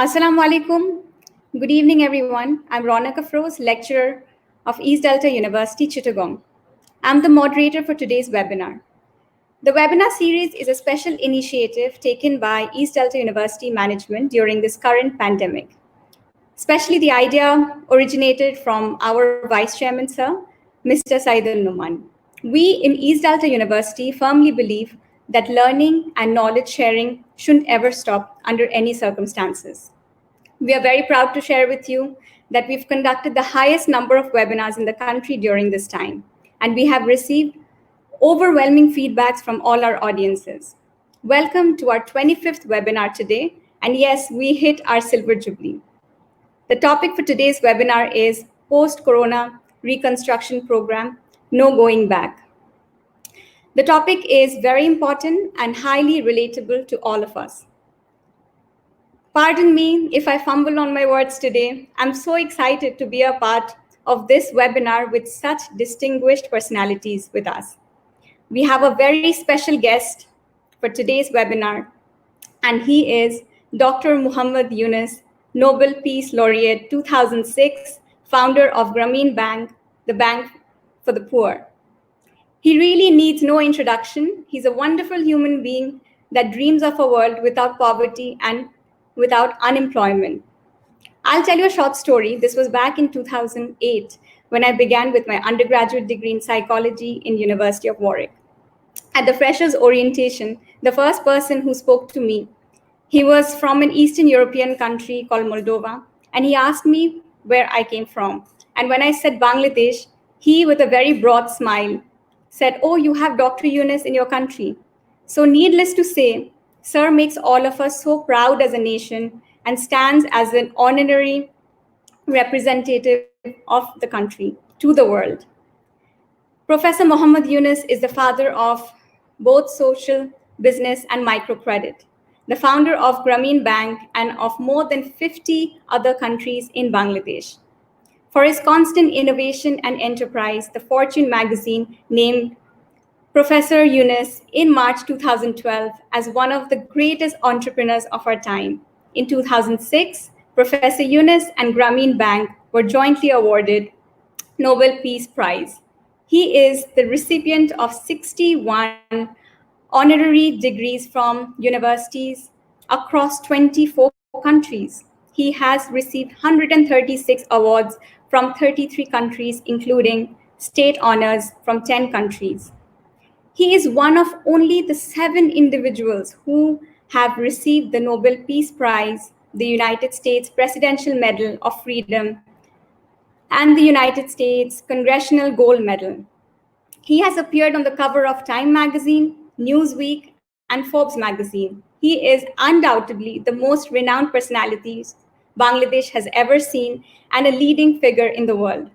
Assalamu alaikum. Good evening, everyone. I'm Ronak Afroz, lecturer of East Delta University, Chittagong. I'm the moderator for today's webinar. The webinar series is a special initiative taken by East Delta University management during this current pandemic. Especially the idea originated from our Vice Chairman, Sir, Mr. Said al-Numan. We in East Delta University firmly believe that learning and knowledge sharing shouldn't ever stop under any circumstances. We are very proud to share with you that we've conducted the highest number of webinars in the country during this time, and we have received overwhelming feedbacks from all our audiences. Welcome to our 25th webinar today, and yes, we hit our silver jubilee. The topic for today's webinar is Post-Corona Reconstruction Program, No Going Back. The topic is very important and highly relatable to all of us. Pardon me if I fumble on my words today. I'm so excited to be a part of this webinar with such distinguished personalities with us. We have a very special guest for today's webinar, and he is Dr. Muhammad Yunus, Nobel Peace Laureate 2006, founder of Grameen Bank, the bank for the poor. He really needs no introduction. He's a wonderful human being that dreams of a world without poverty and without unemployment. I'll tell you a short story. This was back in 2008 when I began with my undergraduate degree in psychology in University of Warwick. At the freshers orientation, the first person who spoke to me, he was from an Eastern European country called Moldova, and he asked me where I came from. And when I said Bangladesh, he, with a very broad smile, said, "Oh, you have Dr. Yunus in your country." So needless to say, Sir makes all of us so proud as a nation and stands as an honorary representative of the country to the world. Professor Muhammad Yunus is the father of both social business and microcredit, the founder of Grameen Bank and of more than 50 other countries in Bangladesh. For his constant innovation and enterprise, the Fortune magazine named Professor Yunus in March 2012 as one of the greatest entrepreneurs of our time. In 2006, Professor Yunus and Grameen Bank were jointly awarded Nobel Peace Prize. He is the recipient of 61 honorary degrees from universities across 24 countries. He has received 136 awards from 33 countries, including state honors from 10 countries. He is one of only the 7 individuals who have received the Nobel Peace Prize, the United States Presidential Medal of Freedom, and the United States Congressional Gold Medal. He has appeared on the cover of Time magazine, Newsweek, and Forbes magazine. He is undoubtedly the most renowned personality Bangladesh has ever seen and a leading figure in the world.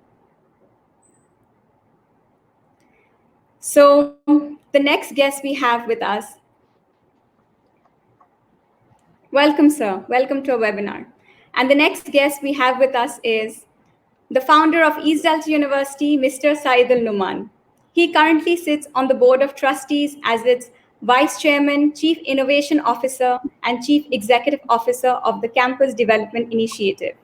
So the next guest we have with us, welcome, sir. Welcome to our webinar. And the next guest we have with us is the founder of East Delta University, Mr. Said al-Numan. He currently sits on the board of trustees as its vice chairman, chief innovation officer, and chief executive officer of the Campus Development Initiative.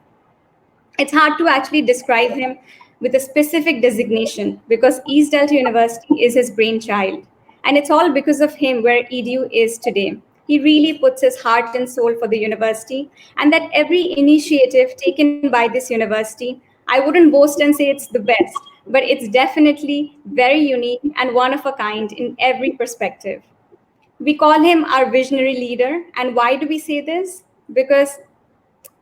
It's hard to actually describe him with a specific designation because East Delta University is his brainchild. And it's all because of him where EDU is today. He really puts his heart and soul for the university, and that every initiative taken by this university, I wouldn't boast and say it's the best, but it's definitely very unique and one of a kind in every perspective. We call him our visionary leader. And why do we say this? Because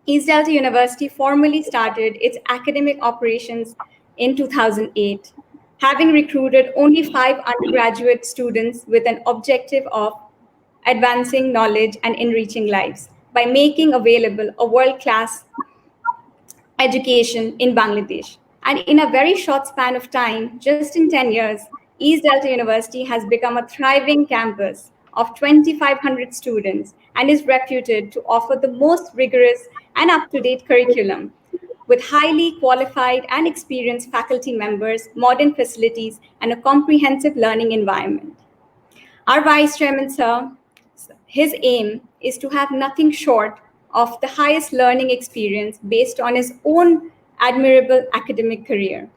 East Delta University formally started its academic operations in 2008, having recruited only 5 undergraduate students with an objective of advancing knowledge and enriching lives by making available a world-class education in Bangladesh. And in a very short span of time, just in 10 years, East Delta University has become a thriving campus of 2,500 students and is reputed to offer the most rigorous and up-to-date curriculum with highly qualified and experienced faculty members, modern facilities, and a comprehensive learning environment. Our Vice Chairman, sir, his aim is to have nothing short of the highest learning experience based on his own admirable academic career.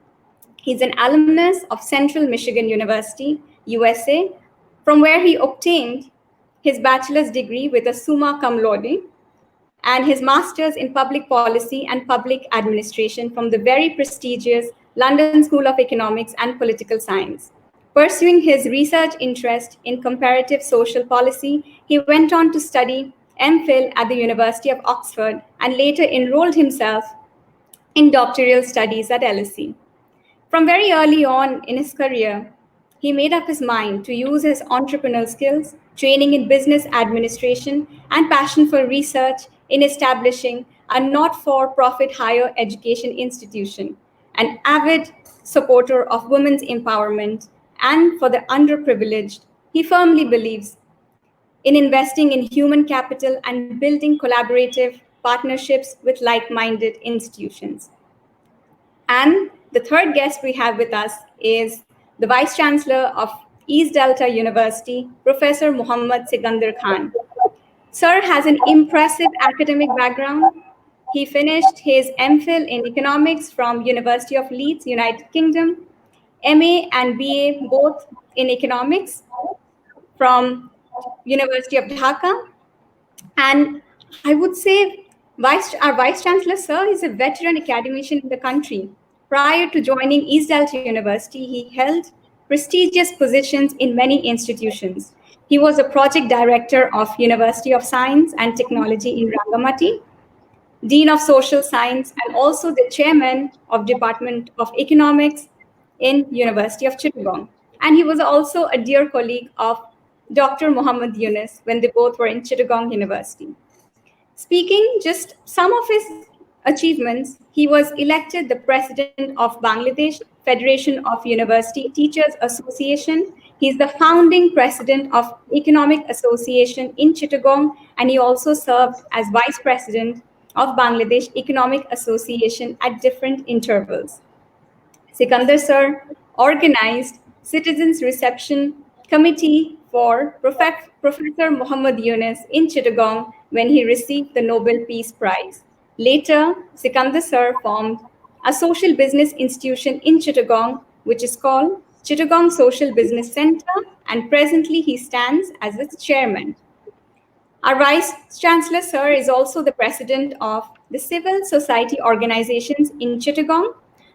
He's an alumnus of Central Michigan University, USA, from where he obtained his bachelor's degree with a summa cum laude and his master's in public policy and public administration from the very prestigious London School of Economics and Political Science. Pursuing his research interest in comparative social policy, he went on to study MPhil at the University of Oxford and later enrolled himself in doctoral studies at LSE. From very early on in his career, he made up his mind to use his entrepreneurial skills, training in business administration, and passion for research in establishing a not-for-profit higher education institution, an avid supporter of women's empowerment and for the underprivileged. He firmly believes in investing in human capital and building collaborative partnerships with like-minded institutions. And the third guest we have with us is the Vice Chancellor of East Delta University, Professor Muhammad Sagandar Khan. Sir has an impressive academic background. He finished his MPhil in economics from University of Leeds, United Kingdom, MA and BA both in economics from University of Dhaka. And I would say our Vice Chancellor, sir, is a veteran academician in the country. Prior to joining East Delta University, he held prestigious positions in many institutions. He was a project director of University of Science and Technology in Rangamati, Dean of Social Science, and also the chairman of Department of Economics in University of Chittagong. And he was also a dear colleague of Dr. Muhammad Yunus when they both were in Chittagong University. Speaking just some of his achievements, he was elected the president of Bangladesh Federation of University Teachers Association. He's the founding president of Economic Association in Chittagong, and he also served as vice president of Bangladesh Economic Association at different intervals. Sikandar sir organized Citizens Reception Committee for Professor Muhammad Yunus in Chittagong when he received the Nobel Peace Prize. Later, Sikandar sir formed a social business institution in Chittagong, which is called Chittagong Social Business Center, and presently he stands as its chairman. Our Vice Chancellor, sir, is also the president of the civil society organizations in Chittagong.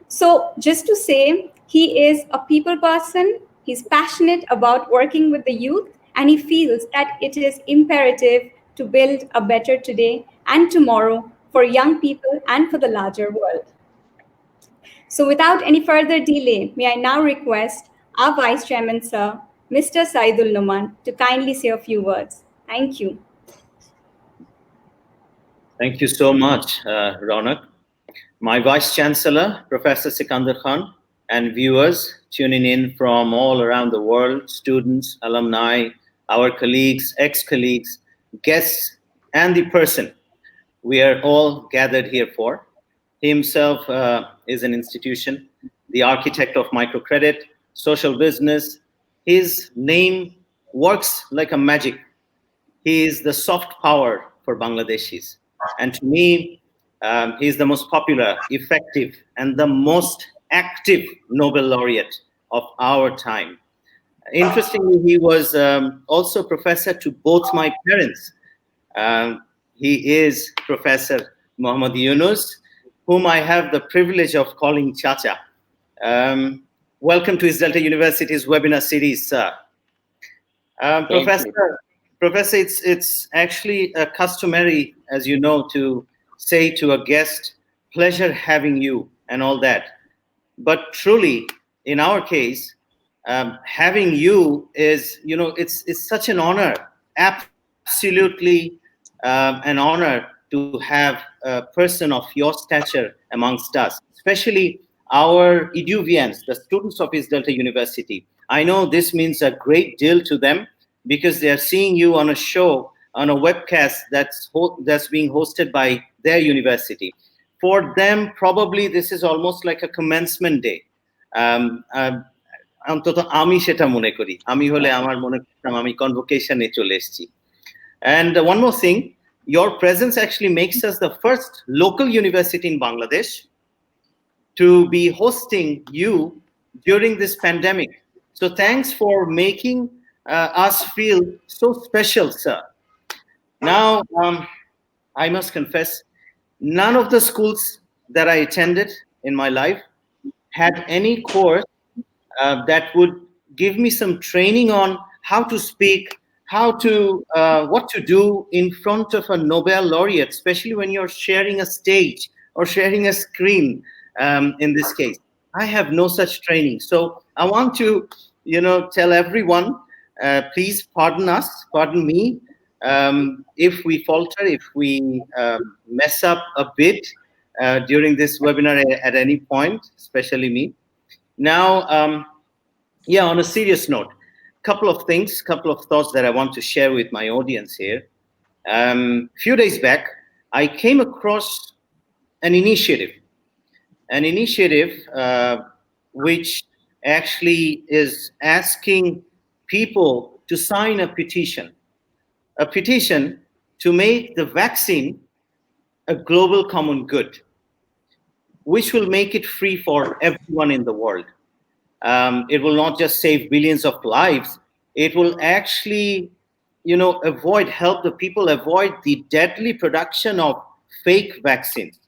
So just to say, he is a people person, he's passionate about working with the youth, and he feels that it is imperative to build a better today and tomorrow for young people and for the larger world. So without any further delay, may I now request our Vice Chairman, sir, Mr. Saidul Numan, to kindly say a few words. Thank you. Thank you so much, Ronak. My Vice Chancellor, Professor Sikandar Khan, and viewers tuning in from all around the world, students, alumni, our colleagues, ex-colleagues, guests, and the person we are all gathered here for. He himself is an institution, the architect of microcredit, social business. His name works like a magic. He is the soft power for Bangladeshis. And to me, he is the most popular, effective, and the most active Nobel laureate of our time. Interestingly, he was also professor to both my parents. He is Professor Muhammad Yunus, whom I have the privilege of calling Chacha. Welcome to East Delta University's webinar series, sir. Professor, it's actually customary, as you know, to say to a guest, pleasure having you and all that. But truly, in our case, having you is, it's such an honor, absolutely an honor to have a person of your stature amongst us, especially our EDUvians, the students of East Delta University. I know this means a great deal to them because they are seeing you on a show, on a webcast that's being hosted by their university. For them, probably this is almost like a commencement day. অন্তত আমি সেটা মনে করি আমি হলে আমার মনে করতাম আমি কনভোকেশনে চলে এসেছি and one more thing Your presence actually makes us the first local university in Bangladesh to be hosting you during this pandemic. So thanks for making us feel so special, sir. Now, I must confess, none of the schools that I attended in my life had any course that would give me some training on how to speak, how to what to do in front of a Nobel laureate, especially when you're sharing a stage or sharing a screen. In this case, I have no such training, so I want to, tell everyone, please pardon us, pardon me, if we falter, if we mess up a bit during this webinar at any point, especially me. Now, yeah, on a serious note, couple of things, couple of thoughts that I want to share with my audience here. Few days back, I came across an initiative, which actually is asking people to sign a petition to make the vaccine a global common good, which will make it free for everyone in the world. It will not just save billions of lives. It will actually, help the people avoid the deadly production of fake vaccines.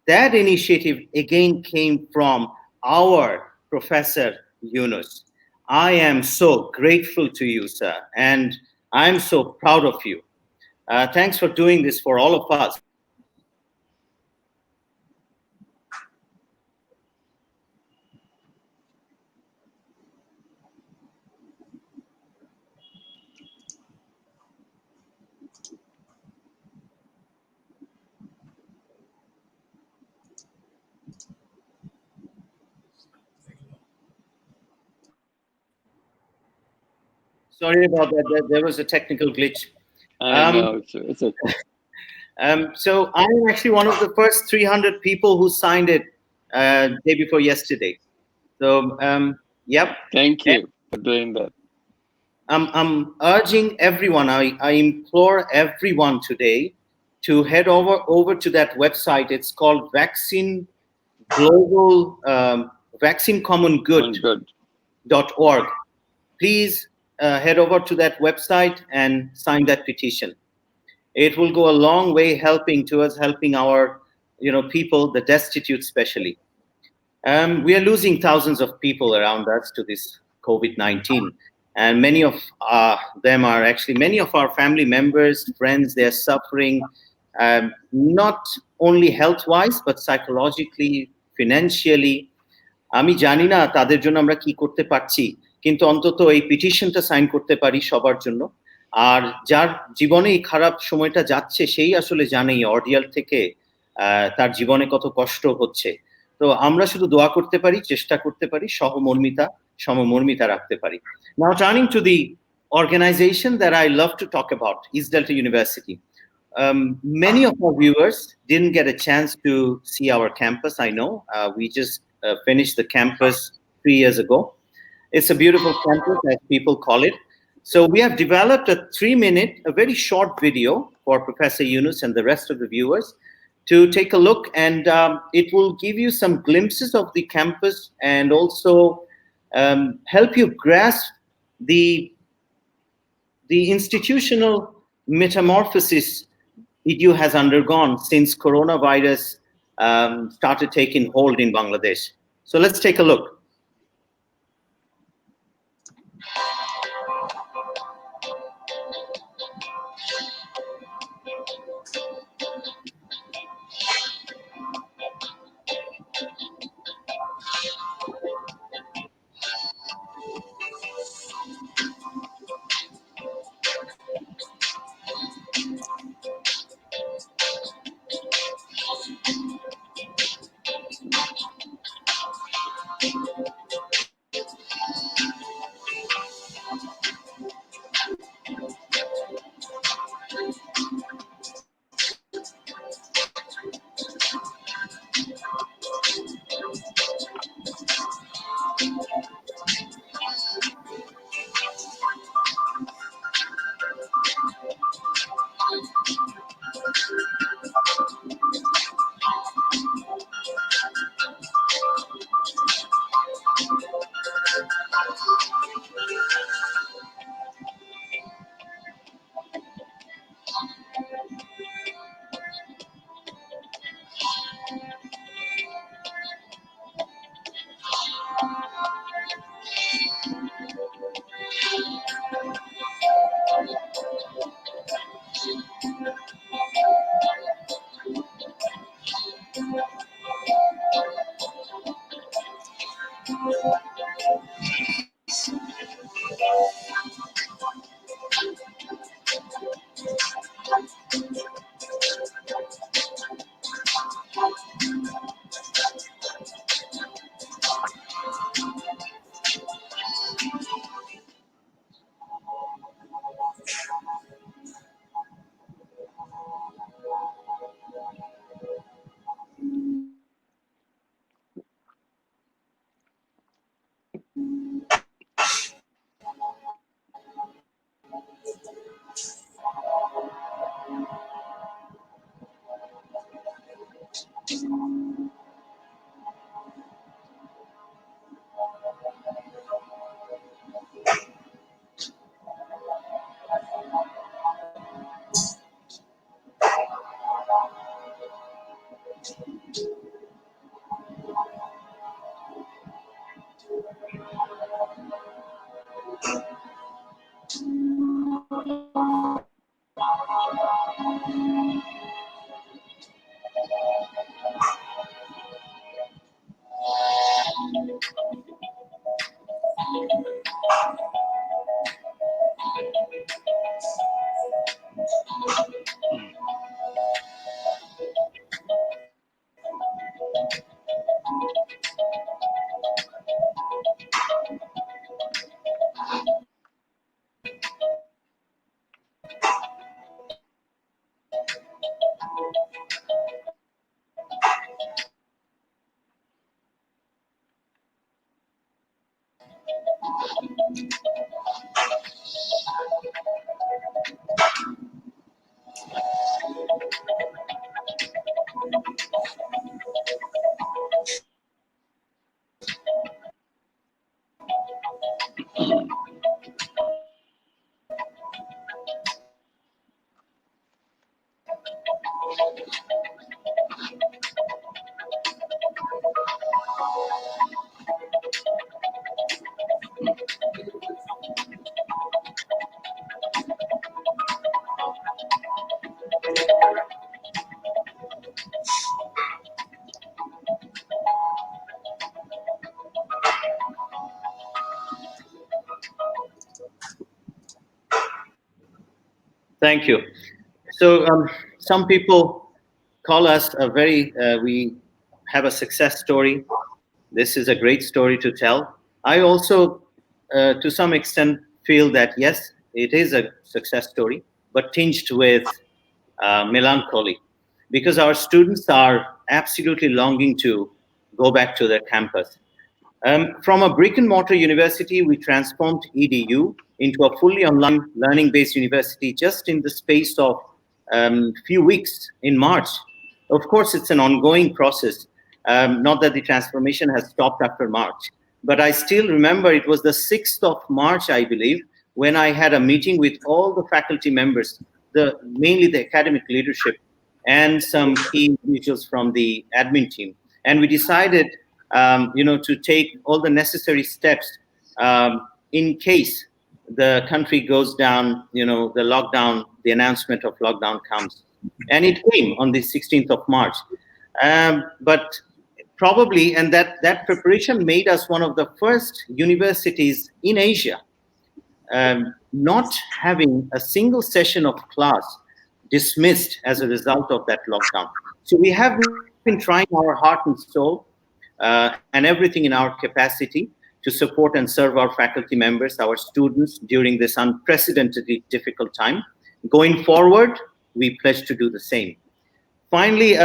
That initiative again came from our Professor Yunus. I am so grateful to you, sir, and I'm so proud of you. Thanks for doing this for all of us. Sorry about that. There was a technical glitch. I know, it's okay. So I'm actually one of the first 300 people who signed it day before yesterday. So, yep. Thank you for doing that. I'm urging everyone, I implore everyone today to head over to that website. It's called Vaccine Global Vaccine Common Good.org. Please head over to that website and sign that petition. It will go a long way helping our people, the destitute especially. We are losing thousands of people around us to this COVID-19, and many of them are actually many of our family members, friends. They are suffering, not only health-wise but psychologically, financially. আমি জানি না তাদের জন্য আমরা কি করতে পারছি, কিন্তু অন্তত এই পিটিশনটা সাইন করতে পারি সবার জন্য। আর যার জীবনে এই খারাপ সময়টা যাচ্ছে সেই আসলে জানে এই অর্ডিয়াল থেকে তার জীবনে কত কষ্ট হচ্ছে। তো আমরা শুধু দোয়া করতে পারি, চেষ্টা করতে পারি, সমমর্মিতা রাখতে পারি। Now turning to the organization that I love to talk about, East Delta University. Many of our viewers didn't get a chance to see our campus. I know we just finished the campus 3 years ago. It's a beautiful campus, as people call it. So we have developed a 3-minute, a very short video for Professor Yunus and the rest of the viewers to take a look, and it will give you some glimpses of the campus and also help you grasp the institutional metamorphosis EDU has undergone since coronavirus started taking hold in Bangladesh. So let's take a look. Thank you. So some people call us we have a success story. This is a great story to tell. I also, to some extent, feel that yes, it is a success story, but tinged with melancholy, because our students are absolutely longing to go back to their campus. From a brick and mortar university, we transformed EDU into a fully online learning based university just in the space of few weeks in March. Of course, it's an ongoing process. Not that the transformation has stopped after March, but I still remember it was the 6th of March, I believe, when I had a meeting with all the faculty members, mainly the academic leadership, and some key individuals from the admin team. And we decided to take all the necessary steps in case the country goes down, the lockdown, the announcement of lockdown comes. And it came on the 16th of March. But probably, and that preparation made us one of the first universities in Asia not having a single session of class dismissed as a result of that lockdown. So we have been trying our heart and soul and everything in our capacity to support and serve our faculty members, our students during this unprecedentedly difficult time. Going forward, we pledge to do the same. Finally,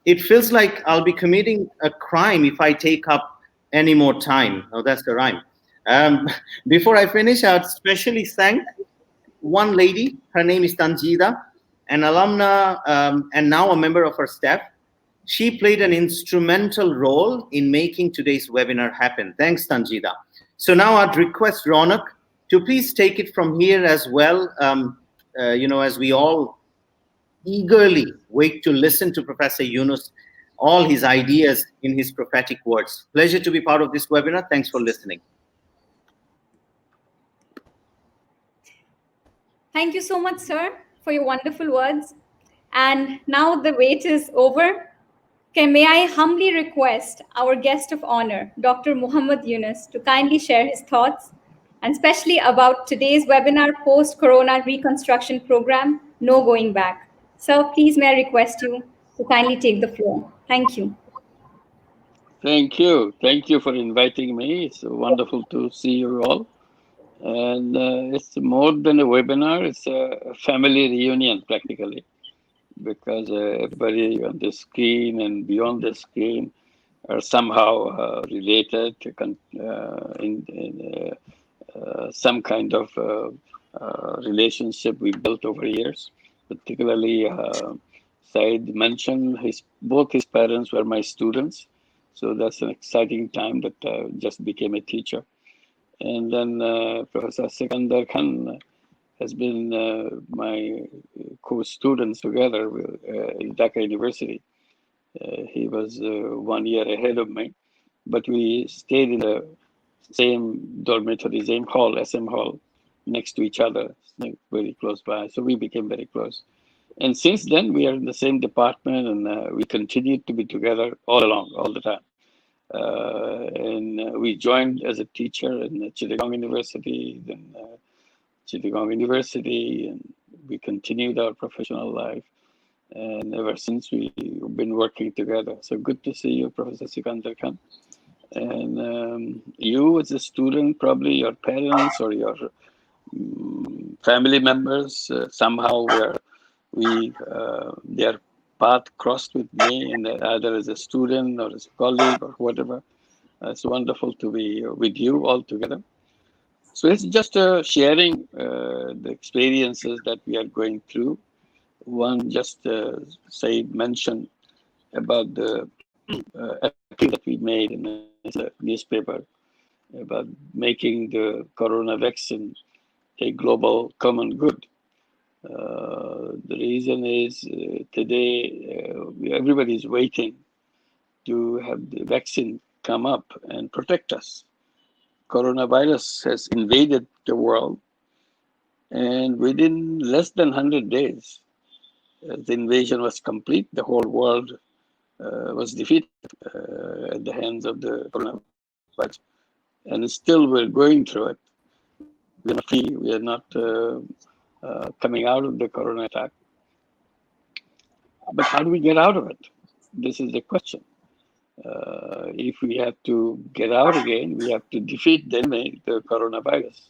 it feels like I'll be committing a crime if I take up any more time. Oh, that's the rhyme. Before I finish, I'd especially thank one lady. Her name is Tanjida, an alumna and now a member of our staff. She played an instrumental role in making today's webinar happen. Thanks, Tanjida. So now I'd request Ronak to please take it from here as well, as we all eagerly wait to listen to Professor Yunus, all his ideas in his prophetic words. Pleasure to be part of this webinar. Thanks for listening. Thank you so much, sir, for your wonderful words. And now the wait is over. Okay, may I humbly request our guest of honor, Dr. Muhammad Yunus, to kindly share his thoughts, and especially about today's webinar post-corona reconstruction program, No Going Back. Sir, please may I request you to kindly take the floor. Thank you. Thank you. Thank you for inviting me. It's wonderful to see you all. And it's more than a webinar, it's a family reunion practically, because everybody on the screen and beyond the screen are somehow related in some kind of relationship we built over years, particularly Said mentioned, both his parents were my students. So that's an exciting time that just became a teacher. And then Professor Sikandar Khan has been my co-students together in Dhaka University. He was 1 year ahead of me, but we stayed in the same dormitory, same hall, SM hall, next to each other, very close by. So we became very close. And since then, we are in the same department, and we continue to be together all along, all the time. And we joined as a teacher in Chittagong University, then Chittagong University, and we continued our professional life. And ever since, we've been working together. So good to see you, Professor Sikandar Khan. And you, as a student, probably your parents or your family members, somehow their path crossed with me, and either as a student or as a colleague or whatever. It's wonderful to be with you all together. So it's just sharing the experiences that we are going through. One just mentioned about the appeal that we made in the newspaper about making the corona vaccine a global common good. The reason is today everybody is waiting to have the vaccine come up and protect us. Coronavirus has invaded the world, and within less than 100 days, the invasion was complete. The whole world was defeated at the hands of the coronavirus. And still we're going through it. We're not free. We are not coming out of the corona attack. But how do we get out of it? This is the question. If we have to get out again, we have to defeat the enemy, the coronavirus.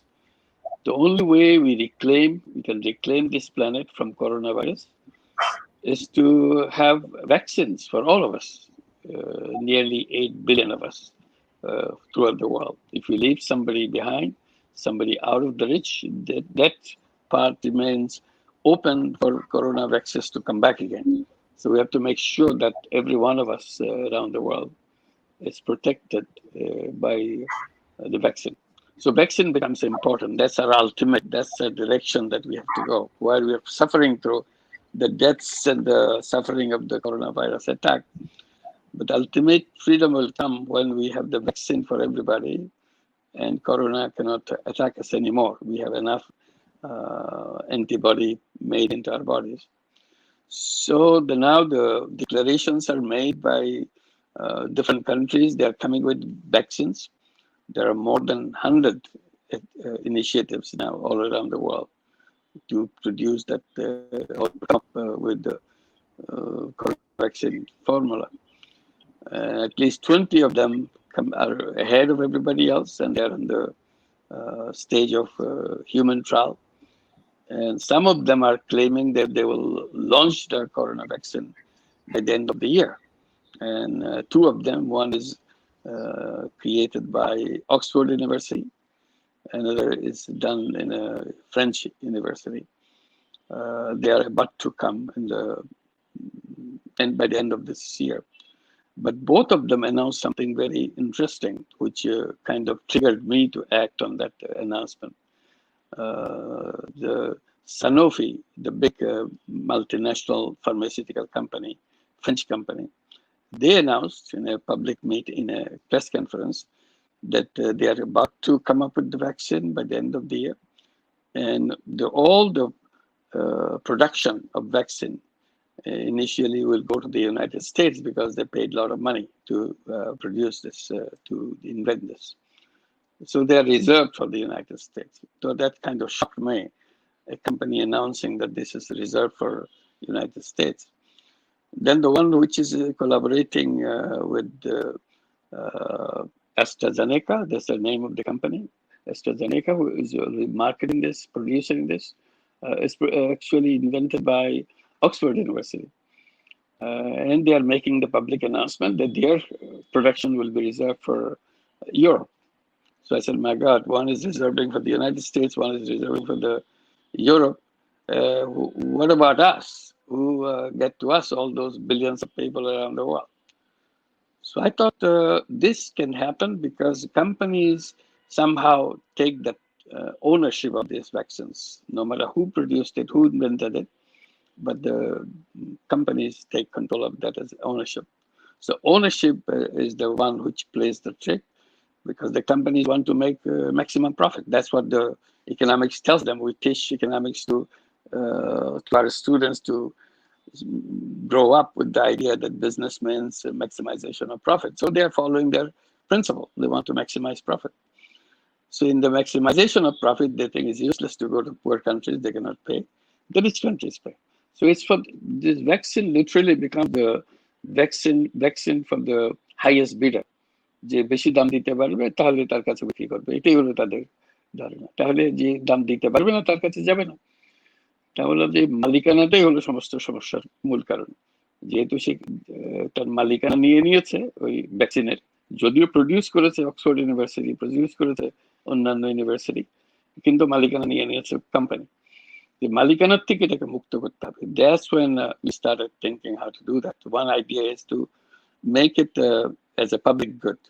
The only way we can reclaim this planet from coronavirus is to have vaccines for all of us, nearly 8 billion of us throughout the world. If we leave somebody behind, somebody out of the reach, that part remains open for corona vaccines to come back again. So we have to make sure that every one of us around the world is protected by the vaccine. So vaccine becomes important. That's our ultimate, that's the direction that we have to go. While we are suffering through the deaths and the suffering of the coronavirus attack, but ultimate freedom will come when we have the vaccine for everybody and corona cannot attack us anymore. We have enough antibody made into our bodies. So now the declarations are made by different countries. They are coming with vaccines. There are more than 100 initiatives now all around the world to produce that or come up with the vaccine formula. At least 20 of them are ahead of everybody else, and they're in the stage of human trial. And some of them are claiming that they will launch the corona vaccine by the end of the year. And two of them, one is created by Oxford University, another is done in a French university. They are about to come by the end of this year. But both of them announced something very interesting, which kind of triggered me to act on that announcement. The Sanofi, the big multinational pharmaceutical company, French company, they announced in a public meeting, in a press conference, that they are about to come up with the vaccine by the end of the year. And all the production of vaccine initially will go to the United States because they paid a lot of money to produce this, to invent this. So they are reserved for the United States. So that kind of shocked me, a company announcing that this is reserved for United States. Then the one which is collaborating with AstraZeneca, that's the name of the company, AstraZeneca, who is marketing this, producing this, is actually invented by Oxford University. And they are making the public announcement that their production will be reserved for Europe. So I said, my God, one is reserving for the United States, one is reserving for the Europe. What about us? who get to us, all those billions of people around the world. So I thought this can happen because companies somehow take that ownership of these vaccines, no matter who produced it, who invented it, but the companies take control of that as ownership. So ownership is the one which plays the trick, because the companies want to make maximum profit. That's what the economics tells them. We teach economics to our students to grow up with the idea that business means maximization of profit. So they are following their principle. They want to maximize profit. So in the maximization of profit, they think it's useless to go to poor countries. They cannot pay. The rich countries pay. So it's for this vaccine literally becomes the vaccine from the highest bidder. যে বেশি দাম দিতে পারবে তাহলে তার কাছে বিক্রি করবে, এটাই হলো তাদের ধারণা। তাহলে যে দাম দিতে পারবে না তার কাছে যাবে না। তাহলে যে মালিকানাটাই হলো সমস্ত সমস্যার মূল কারণ। যেহেতু সে তার মালিকানা নিয়ে নিয়েছে ওই ভ্যাকসিনের, যদিও প্রডিউস করেছে অক্সফোর্ড ইউনিভার্সিটি, প্রডিউস করেছে অন্যান্য ইউনিভার্সিটি, কিন্তু মালিকানা নিয়ে নিয়েছে কোম্পানি। The মালিকানার থেকে এটাকে মুক্ত করতে হবে। That's when we started thinking how to do that. One idea is to make it as a public good,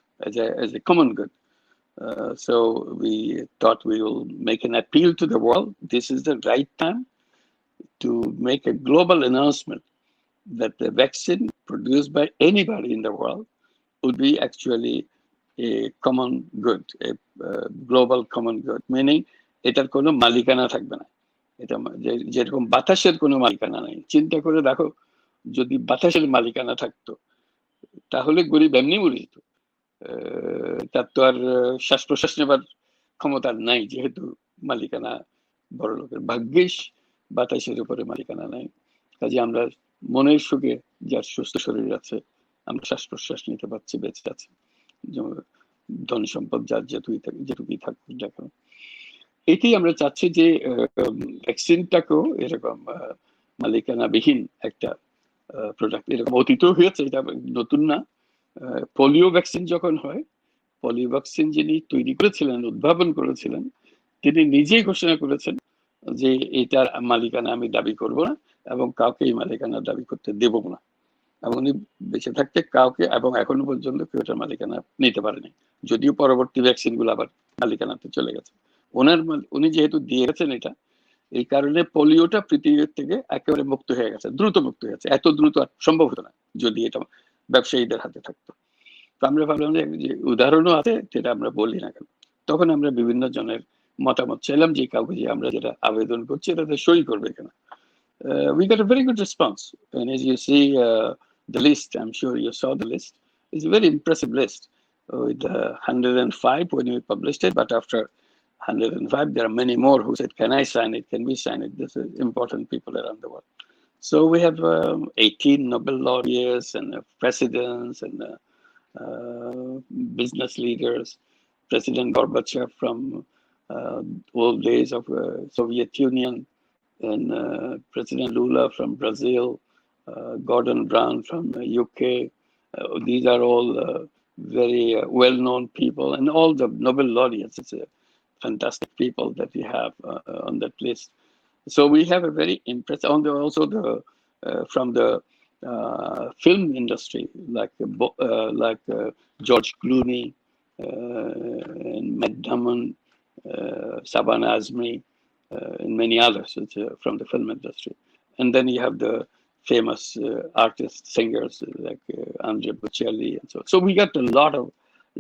as a common good. So we thought we will make an appeal to the world. This is the right time to make a global announcement that the vaccine produced by anybody in the world would be actually a common good, a global common good, meaning এটার কোনো মালিকানা থাকবে না। এটা যেরকম বাতাসের কোনো মালিকানা নেই। চিন্তা করে দেখো, যদি বাতাসের মালিকানা থাকতো তাহলে গরিব এমনি মরে যেত। তার তো আর শ্বাস প্রশ্বাস নেবার ক্ষমতা নাই, যেহেতু মালিকানা বড় লোকের। ভাগ্যিস বাতাসের উপরে মালিকানা নাই। কাজে আমরা মনের সুখে, যার সুস্থ শরীর আছে, আমরা শ্বাস প্রশ্বাস নিতে পারছি, বেঁচে আছে। ধন সম্পদ যার যেটুকুই থাকুক না কেন, এটাই আমরা চাচ্ছি যে ভ্যাকসিনটাকেও এরকম মালিকানাবিহীন একটা প্রোডাক্ট। এরকম অতীতও হয়েছে, এটা নতুন না। পোলিও ভ্যাকসিন যখন হয়, পোলিও ভ্যাকসিন যিনি তৈরি করেছিলেন, উদ্ভাবন করেছিলেন, তিনি নিজেই ঘোষণা করেছেন যে এটার মালিকানা আমি দাবি করব না এবং কাউকে এই মালিকানা দাবি করতে দেব না। এবং উনি বেঁচে থাকতে কাউকে, এবং এখনো পর্যন্ত কেউ এটার মালিকানা নিতে পারেনি, যদিও পরবর্তী ভ্যাকসিন গুলো আবার মালিকানাতে চলে গেছে। উনি যেহেতু দিয়ে গেছেন এটা, এই কারণে পোলিওটা পৃথিবীর থেকে একেবারে মুক্ত হয়ে গেছে, দ্রুত মুক্ত হয়ে গেছে। এত দ্রুত আর সম্ভব হতো না যদি এটা ব্যবসায়ীদের হাতে থাকতো। তো আমরা ভাবলাম যে উদাহরণও আছে, যেটা আমরা বলি না কেন। তখন আমরা বিভিন্ন জনের মতামত চাইলাম যে কাউকে যে আমরা যেটা আবেদন করছি এটাতে সই করবে কিনা। We got a very good response, and as you see the list, I'm sure you saw the list. It's a very impressive list with 105 when we published it, but after 105 there are many more who said, can I sign it, can we sign it? This is important people around the world. So we have 18 Nobel laureates and presidents and business leaders, President Gorbachev from old days of Soviet Union, and President Lula from Brazil, Gordon Brown from UK. These are all very well-known people, and all the Nobel laureates. It's fantastic people that we have on that list. So we have a very impressive, also from the film industry, like George Clooney and Matt Damon, Saban Azmi, and many others from the film industry. And then you have the famous artists, singers like Andrea Bocelli and so on. So we got a lot of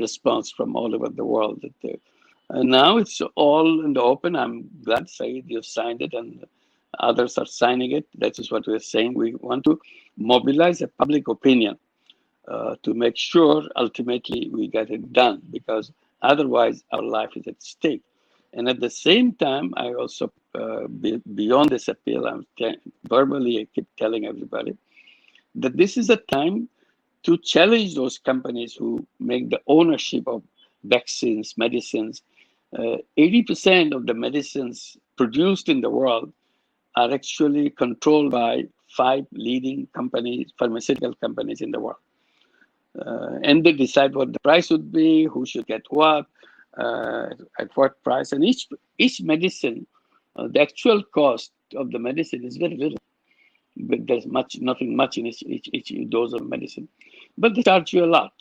response from all over the world. And now it's all in the open. I'm glad, Saeed, you've signed it and others are signing it. That is what we're saying. We want to mobilize a public opinion to make sure ultimately we get it done, because otherwise our life is at stake. And at the same time, I also, beyond this appeal, verbally I keep telling everybody that this is a time to challenge those companies who make the ownership of vaccines, medicines. 80% of the medicines produced in the world are actually controlled by 5 leading companies, pharmaceutical companies in the world. And they decide what the price would be, who should get what, at what price. And each medicine, the actual cost of the medicine is very little. but there's nothing much in each dose of medicine. But they charge you a lot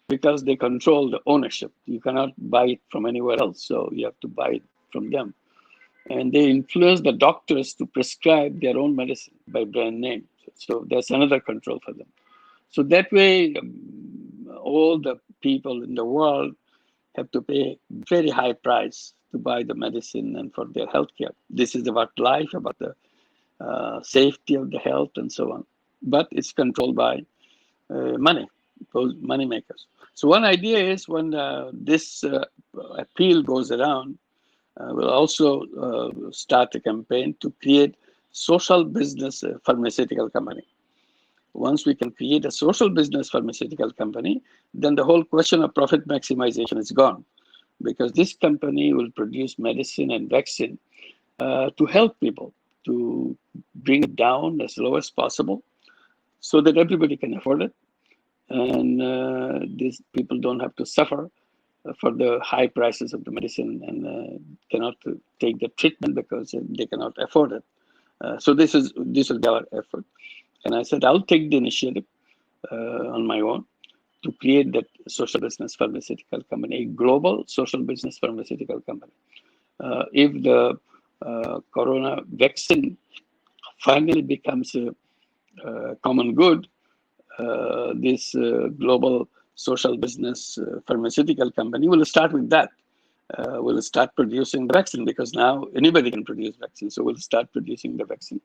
because they control the ownership. You cannot buy it from anywhere else, so you have to buy it from them. And they influence the doctors to prescribe their own medicine by brand name. So there's another control for them. So that way, all the people in the world have to pay very high price to buy the medicine and for their healthcare. This is about life, about the safety of the health and so on. But it's controlled by money, those money makers. So one idea is when this appeal goes around, we'll also start a campaign to create social business pharmaceutical company. Once we can create a social business pharmaceutical company, then the whole question of profit maximization is gone, because this company will produce medicine and vaccine to help people, to bring it down as low as possible so that everybody can afford it. And these people don't have to suffer for the high prices of the medicine and cannot take the treatment because they cannot afford it. So this will be our effort. And I said, I'll take the initiative on my own to create that social business pharmaceutical company, a global social business pharmaceutical company. If the corona vaccine finally becomes a common good, this global social business pharmaceutical company will start with that. We'll start producing the vaccine because now anybody can produce vaccine. So we'll start producing the vaccine.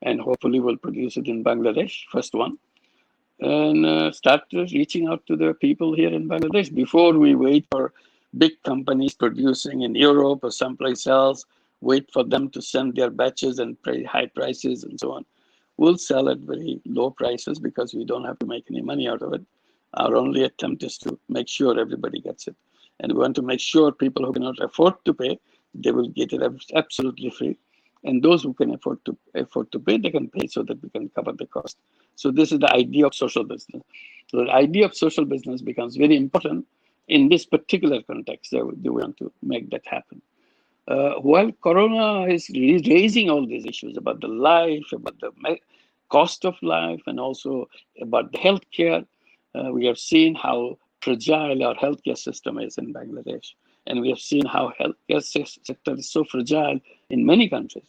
And hopefully we'll produce it in Bangladesh, first one, and start reaching out to the people here in Bangladesh before we wait for big companies producing in Europe or someplace else, wait for them to send their batches and pay high prices and so on. We'll sell at very low prices because we don't have to make any money out of it. Our only attempt is to make sure everybody gets it. And we want to make sure people who cannot afford to pay, they will get it absolutely free. And those who can afford to pay, they can pay so that we can cover the cost. So this is the idea of social business. So the idea of social business becomes very important in this particular context. That we want to make that happen. While Corona is raising all these issues about the life, about the cost of life, and also about the healthcare, we have seen how fragile our healthcare system is in Bangladesh. And we have seen how healthcare sector is so fragile in many countries.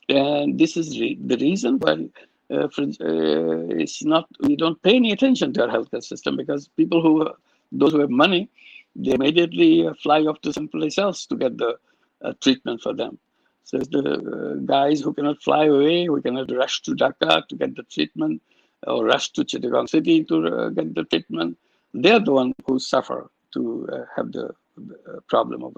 And this is the reason why it's not, we don't pay any attention to our healthcare system, because those who have money, they immediately fly off to someplace else to get the treatment for them. So it's the guys who cannot fly away, who cannot rush to Dhaka to get the treatment, or rush to Chittagong City to get the treatment, they're the ones who suffer to have the problem of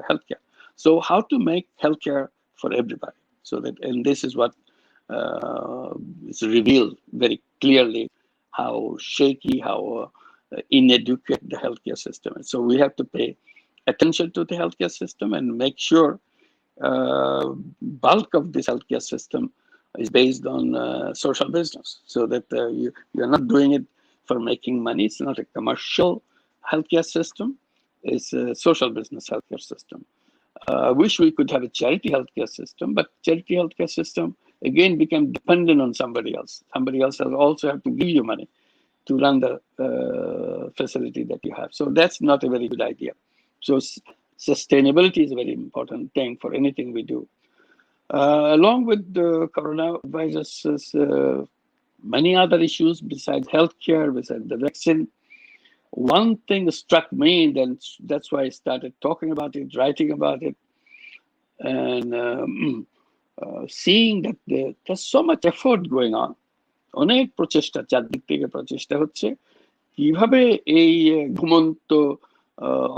healthcare. So how to make healthcare for everybody? So that, and this is what is revealed very clearly, how shaky, how inadequate the healthcare system is. So we have to pay attention to the healthcare system and make sure bulk of this healthcare system is based on social business, so that you're not doing it for making money. It's not a commercial healthcare system. It's a social business healthcare system. I wish we could have a charity healthcare system, but charity healthcare system again became dependent on somebody else. Somebody else will also have to give you money to run the facility that you have. So that's not a very good idea. So sustainability is a very important thing for anything we do. Along with the coronavirus, many other issues besides healthcare, besides the vaccine, one thing struck me, then that's why I started talking about it, writing about it, and seeing that there's so much effort going on. অনেক প্রচেষ্টা, চারদিক থেকে প্রচেষ্টা হচ্ছে কিভাবে এই ঘুমন্ত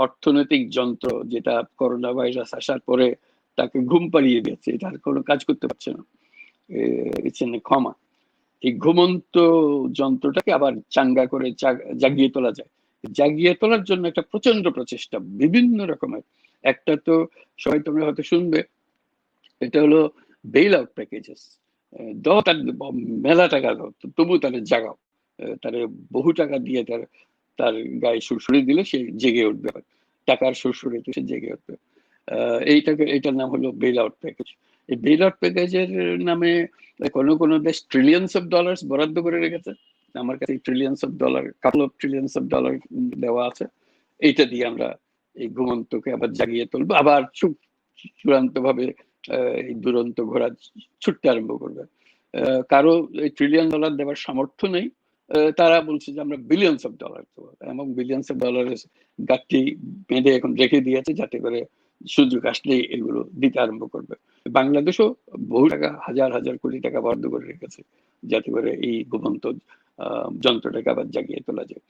অর্থনৈতিক যন্ত্র, যেটা করোনা ভাইরাস আসার পরে তাকে ঘুম পাড়িয়ে দিয়েছে, এটার কোনো কাজ করতে পারছে না, ইটস ইন এ কমা, এই ঘুমন্ত যন্ত্রটাকে আবার চাঙ্গা করে জাগিয়ে তোলা যায়। জাগিয়ে তোলার জন্য একটা প্রচন্ড প্রচেষ্টা বিভিন্ন রকমের। একটা তো সবাই তোমরা হয়তো শুনবে, এটা হলো বেইল আউট প্যাকেজেস। দাও তার মেলা টাকা দাও, তবু তাদের জাগাও, তারে বহু টাকা দিয়ে তার গায়ে সুরসুরি দিলে সে জেগে উঠবে, টাকার সুরসুরিতে সে জেগে উঠবে। এইটার নাম হলো বেইল আউট প্যাকেজ। এই বেইল আউট প্যাকেজের নামে কোনো কোনো দেশ ট্রিলিয়ন্স অফ ডলার্স বরাদ্দ করে রেখেছে। আমার কাছে trillions of dollar, couple of trillions of dollar দেওয়া আছে। এইটা দিয়ে আমরা এই ঘুমন্তকে আবার জাগিয়ে তুলবো, আবার চূড়ান্ত ভাবে এই দুরন্ত ঘোড়া ছুটতে আরম্ভ করবে। কারো এই ট্রিলিয়ন ডলার দেওয়ার সামর্থ্য নেই, তারা বলছে যে আমরা বিলিয়ন্স অফ ডলার দেবো, এবং বিলিয়ন্স অফ ডলারের গাঠটি বেঁধে এখন রেখে দিয়েছে, যাতে করে সুযোগ আসলেই এগুলো দিতে আরম্ভ করবে। বাংলাদেশও বহু টাকা, হাজার হাজার কোটি টাকা বরাদ্দ করে রেখেছে, যাতে করে এই ঘুমন্ত যন্ত্রটাকে আবার জাগিয়ে তোলা যায়।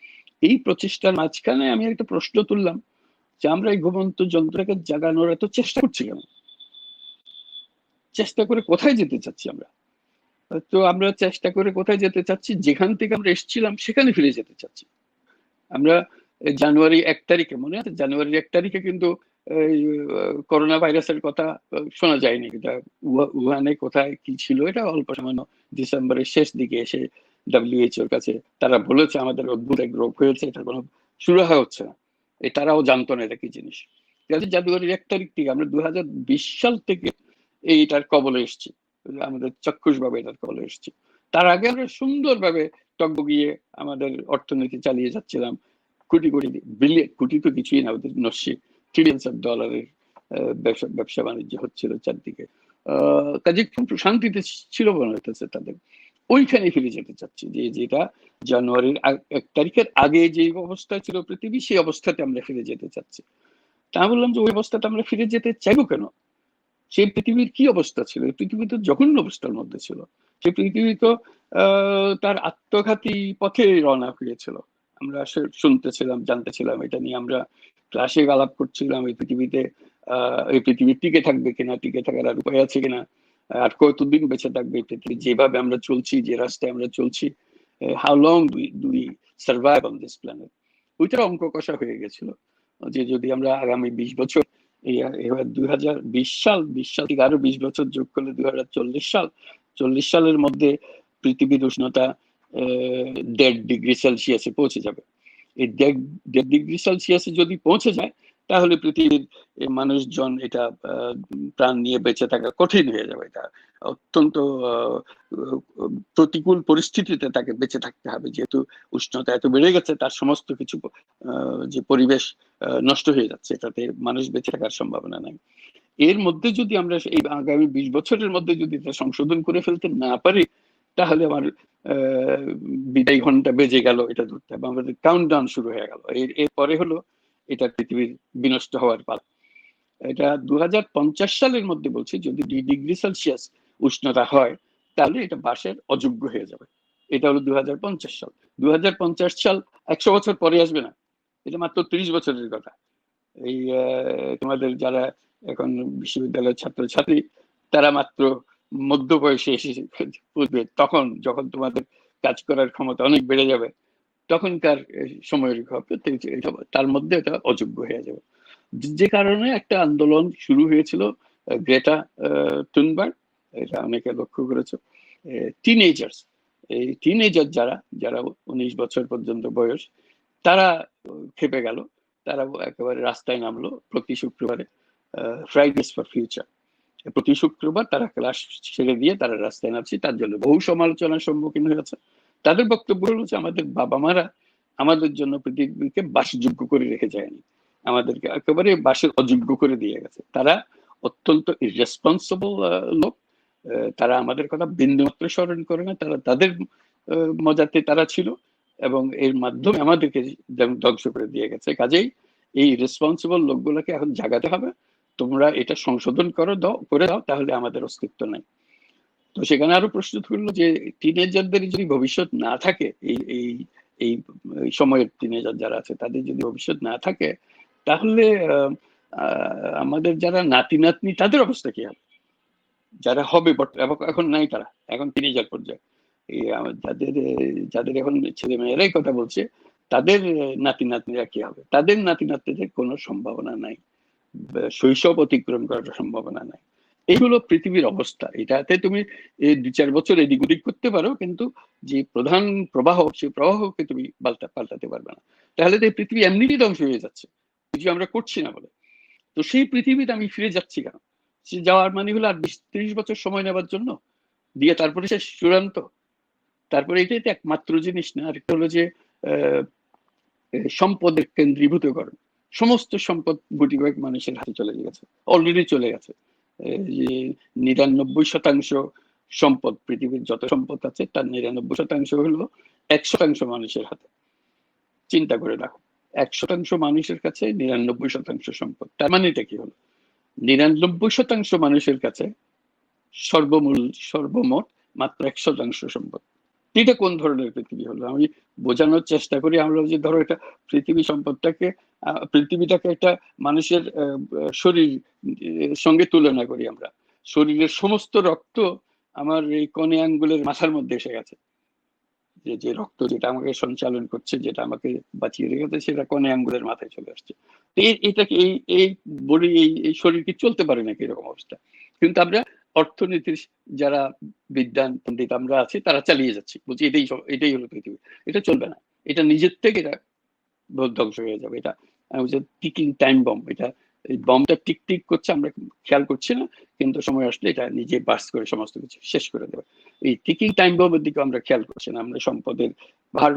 এই প্রচেষ্টার মাঝখানে আমি একটা প্রশ্ন তুললাম যে আমরা এই ঘুমন্ত যন্ত্রটাকে জাগানোর এত চেষ্টা করছি কেন? চেষ্টা করে কোথায় যেতে চাচ্ছি আমরা? তো আমরা চেষ্টা করে কোথায় যেতে চাচ্ছি? যেখান থেকে আমরা এসেছিলাম সেখানে ফিরে যেতে চাচ্ছি। আমরা জানুয়ারি 1 তারিখে, মনে আছে জানুয়ারি 1 তারিখে কিন্তু করোনা ভাইরাসের কথা শোনা যায়নি। এটা উহানে কোথায় কি ছিল এটা অল্প সামান্য ডিসেম্বরের শেষ দিকে এসে WHO এর কাছে তারা বলেছে আমাদের অদ্ভুত এক রোগ হয়েছে, এটা কোনো সুরাহা হচ্ছে না। তারাও জানতো না এটা কি জিনিস। জানুয়ারির 1 তারিখ থেকে আমরা 2020 সাল থেকে এইটার কবলে এসেছি, আমাদের চাক্ষুষ ভাবে এটার কবলে এসেছি। তার আগে আমরা সুন্দরভাবে টকবগিয়ে আমাদের অর্থনীতি চালিয়ে যাচ্ছিলাম, কোটি কোটি বিলিয়ন, কোটি তো কিছুই না, ওদের নস্যি ট্রিলিয়ন্স অফ ডলারের ব্যবসা বাণিজ্য হচ্ছিল চারদিকে। কাজে খুব শান্তিতে ছিল মনে হইতেছে তাদের। ওইখানে ফিরে যেতে চাচ্ছি, যে যেটা জানুয়ারির 1 তারিখের আগে যে অবস্থা ছিল পৃথিবী, সেই অবস্থাতে আমরা ফিরে যেতে চাচ্ছি। তা বললাম যে ওই অবস্থাতে আমরা ফিরে যেতে চাইবো কেন? সেই পৃথিবীর কি অবস্থা ছিল? পৃথিবী তো জঘন্য অবস্থার মধ্যে ছিল। সেই পৃথিবী তো তার আত্মঘাতী পথে রওনা হয়েছিল। আমরা শুনতেছিলাম, জানতেছিলাম, এটা নিয়ে আমরা ক্লাসে আলাপ করছিলাম। এই পৃথিবীতে এই পৃথিবী টিকে থাকবে কিনা, টিকে থাকার আর উপায় আছে কিনা, আর কতদিন বেঁচে থাকবে এই পৃথিবী, যেভাবে আমরা চলছি, যে রাস্তায় আমরা চলছি, how long do we survive on this planet. ওইটার অঙ্ক কষা হয়ে গেছিল, যে যদি আমরা আগামী 20 বছর, এবার 2020 সাল, 20 সাল থেকে আরো 20 বছর যোগ করলে 2040 সাল, 40 সালের মধ্যে পৃথিবীর উষ্ণতা 1.5 ডিগ্রি সেলসিয়াসে পৌঁছে যাবে। এই 1.5 ডিগ্রি সেলসিয়াসে যদি পৌঁছে যায়, তাহলে পৃথিবীর মানুষজন এটা প্রাণ নিয়ে বেঁচে থাকা কঠিন হয়ে যাবে। এটা অত্যন্ত প্রতিকূল পরিস্থিতিতে তাকে বেঁচে থাকতে হবে, যেহেতু উষ্ণতা এত বেড়ে গেছে, তার সমস্ত কিছু যে পরিবেশ নষ্ট হয়ে যাচ্ছে, এটাতে মানুষ বেঁচে থাকার সম্ভাবনা নাই। এর মধ্যে যদি আমরা এই আগামী 20 বছরের মধ্যে যদি এটা সংশোধন করে ফেলতে না পারি, তাহলে আমার বিদায় ঘন্টা বেজে গেল, এটা ধরতে হবে, আমাদের কাউন্টডাউন শুরু হয়ে গেল। এরপরে হলো এটা পৃথিবীর বিনষ্ট হওয়ার পালা। এটা 2050 সালের মধ্যে বলছি, যদি 2 ডিগ্রি সেলসিয়াস উষ্ণতা হয়, তাহলে এটা বাসের অযোগ্য হয়ে যাবে। এটা হলো 2050 সাল। 2050 সাল 100 বছর পরে আসবে না, এটা মাত্র 30 বছরের কথা। এই তোমাদের যারা এখন বিশ্ববিদ্যালয়ের ছাত্রছাত্রী, তারা মাত্র মধ্য বয়সে এসে বুঝবে, তখন যখন তোমাদের কাজ করার ক্ষমতা অনেক বেড়ে যাবে, তখনকার সময়ের তার মধ্যে এটা অযোগ্য হয়ে যাবে। যে কারণে একটা আন্দোলন শুরু হয়েছিল, গ্রেটা থুনবার্গ, এটা অনেকে লক্ষ্য করেছে, টিনেজার্স, এই টিনেজার যারা যারা 19 বছর পর্যন্ত বয়স, তারা খেপে গেল, তারা একেবারে রাস্তায় নামলো প্রতি শুক্রবারে, ফ্রাইডেস ফর ফিউচার। প্রতি শুক্রবার তারা ক্লাস ছেড়ে দিয়ে তারা রাস্তায় নামছে, তার জন্য বহু সমালোচনার সম্মুখীন হয়েছে। তাদের বক্তব্য হলো যে আমাদের বাবা মারা আমাদের জন্য পৃথিবীকে বাসযোগ্য করে রেখে যায়নি, আমাদেরকে একেবারে বাসের অযোগ্য করে দিয়ে গেছে। তারা অত্যন্ত ইররেসপন্সিবল লোক, তারা আমাদের কথা বিন্দুমাত্র স্মরণ করে না, তারা তাদের মজাতে তারা ছিল, এবং এর মাধ্যমে আমাদেরকে ধ্বংস করে দিয়ে গেছে। কাজেই এই রেসপন্সিবল লোকগুলোকে এখন জাগাতে হবে, তোমরা এটা সংশোধন করে দাও, তাহলে আমাদের অস্তিত্ব নাই। তো সেখানে আরো প্রশ্ন তুললো যে টিনেজারদের যদি ভবিষ্যৎ না থাকে, এই এই সময়ের টিনেজার যারা আছে তাদের যদি ভবিষ্যৎ না থাকে, তাহলে আমাদের যারা নাতি নাতনি তাদের অবস্থা কি হবে? যারা হবে এখন নাই, তারা এখন টিনেজার পর্যায়ে, এই যাদের যাদের এখন ছেলে মেয়েরাই কথা বলছে, তাদের নাতি নাতনিরা কি হবে? তাদের নাতি নাতনিদের কোনো সম্ভাবনা নাই, শৈশব অতিক্রম করার সম্ভাবনা নাই। এইগুলো পৃথিবীর অবস্থা। এটাতে তুমি 2-4 বছর এদিক ওদিক করতে পারো, কিন্তু যে প্রধান প্রবাহ, সেই প্রবাহকে তুমি পাল্টাতে পারবে না। তাহলে তো এই পৃথিবী এমনিতেই ধ্বংস হয়ে যাচ্ছে, কিছু আমরা করছি না বলে। তো সেই পৃথিবীতে আমি ফিরে যাচ্ছি কেন? সে যাওয়ার মানে হলো আর 20-30 বছর সময় নেবার জন্য? দিয়ে তারপরে সে চূড়ান্ত। তারপরে এটাই তো একমাত্র জিনিস না, আরেকটা হলো যে সম্পদের কেন্দ্রীভূতকরণ। সমস্ত সম্পদ গুটি কয়েক মানুষের হাতে চলে গেছে, অলরেডি চলে গেছে। যে 99% সম্পদ, পৃথিবীর যত সম্পদ আছে তার 99% হলো 1% মানুষের হাতে। চিন্তা করে দেখো, 1% মানুষের কাছে 99% সম্পদ। তার মানে এটা কি হলো? 99% মানুষের কাছে সর্বমোট মাত্র 1% সম্পদ। এটা কোন ধরনের পৃথিবী হলো? আমি বোঝানোর চেষ্টা করি, আমরা যে ধরো এটা পৃথিবী সম্পদটাকে, পৃথিবীটাকে একটা মানুষের শরীর সঙ্গে তুলনা করি আমরা। শরীরের সমস্ত রক্ত আমার এই কনে আঙ্গুলের মাথার মধ্যে এসে গেছে। যে রক্ত যেটা আমাকে সঞ্চালন করছে, যেটা আমাকে বাঁচিয়ে রেখেছে, সেটা কনে আঙ্গুলের মাথায় চলে আসছে। এটাকে এই বডি, এই শরীর কি চলতে পারে নাকি এরকম অবস্থা? কিন্তু আমরা অর্থনীতির যারা বিদ্যান পণ্ডিত আমরা আছি, তারা চালিয়ে যাচ্ছি, বলছি এটাই হলো পৃথিবী। এটা চলবে না, এটা নিজের থেকে এটা ধ্বংস হয়ে যাবে। এটা টিকিং টাইম বম্ব। এটা এই বমটা টিক টিক করছে, আমরা খেয়াল করছি না, কিন্তু সময় আসলে এটা নিজে বার্স্ট করে সমস্ত কিছু শেষ করে দেবে। এই টিকিং টাইম বম্বের দিকে আমরা খেয়াল করছি না। আমরা সম্পদের ভার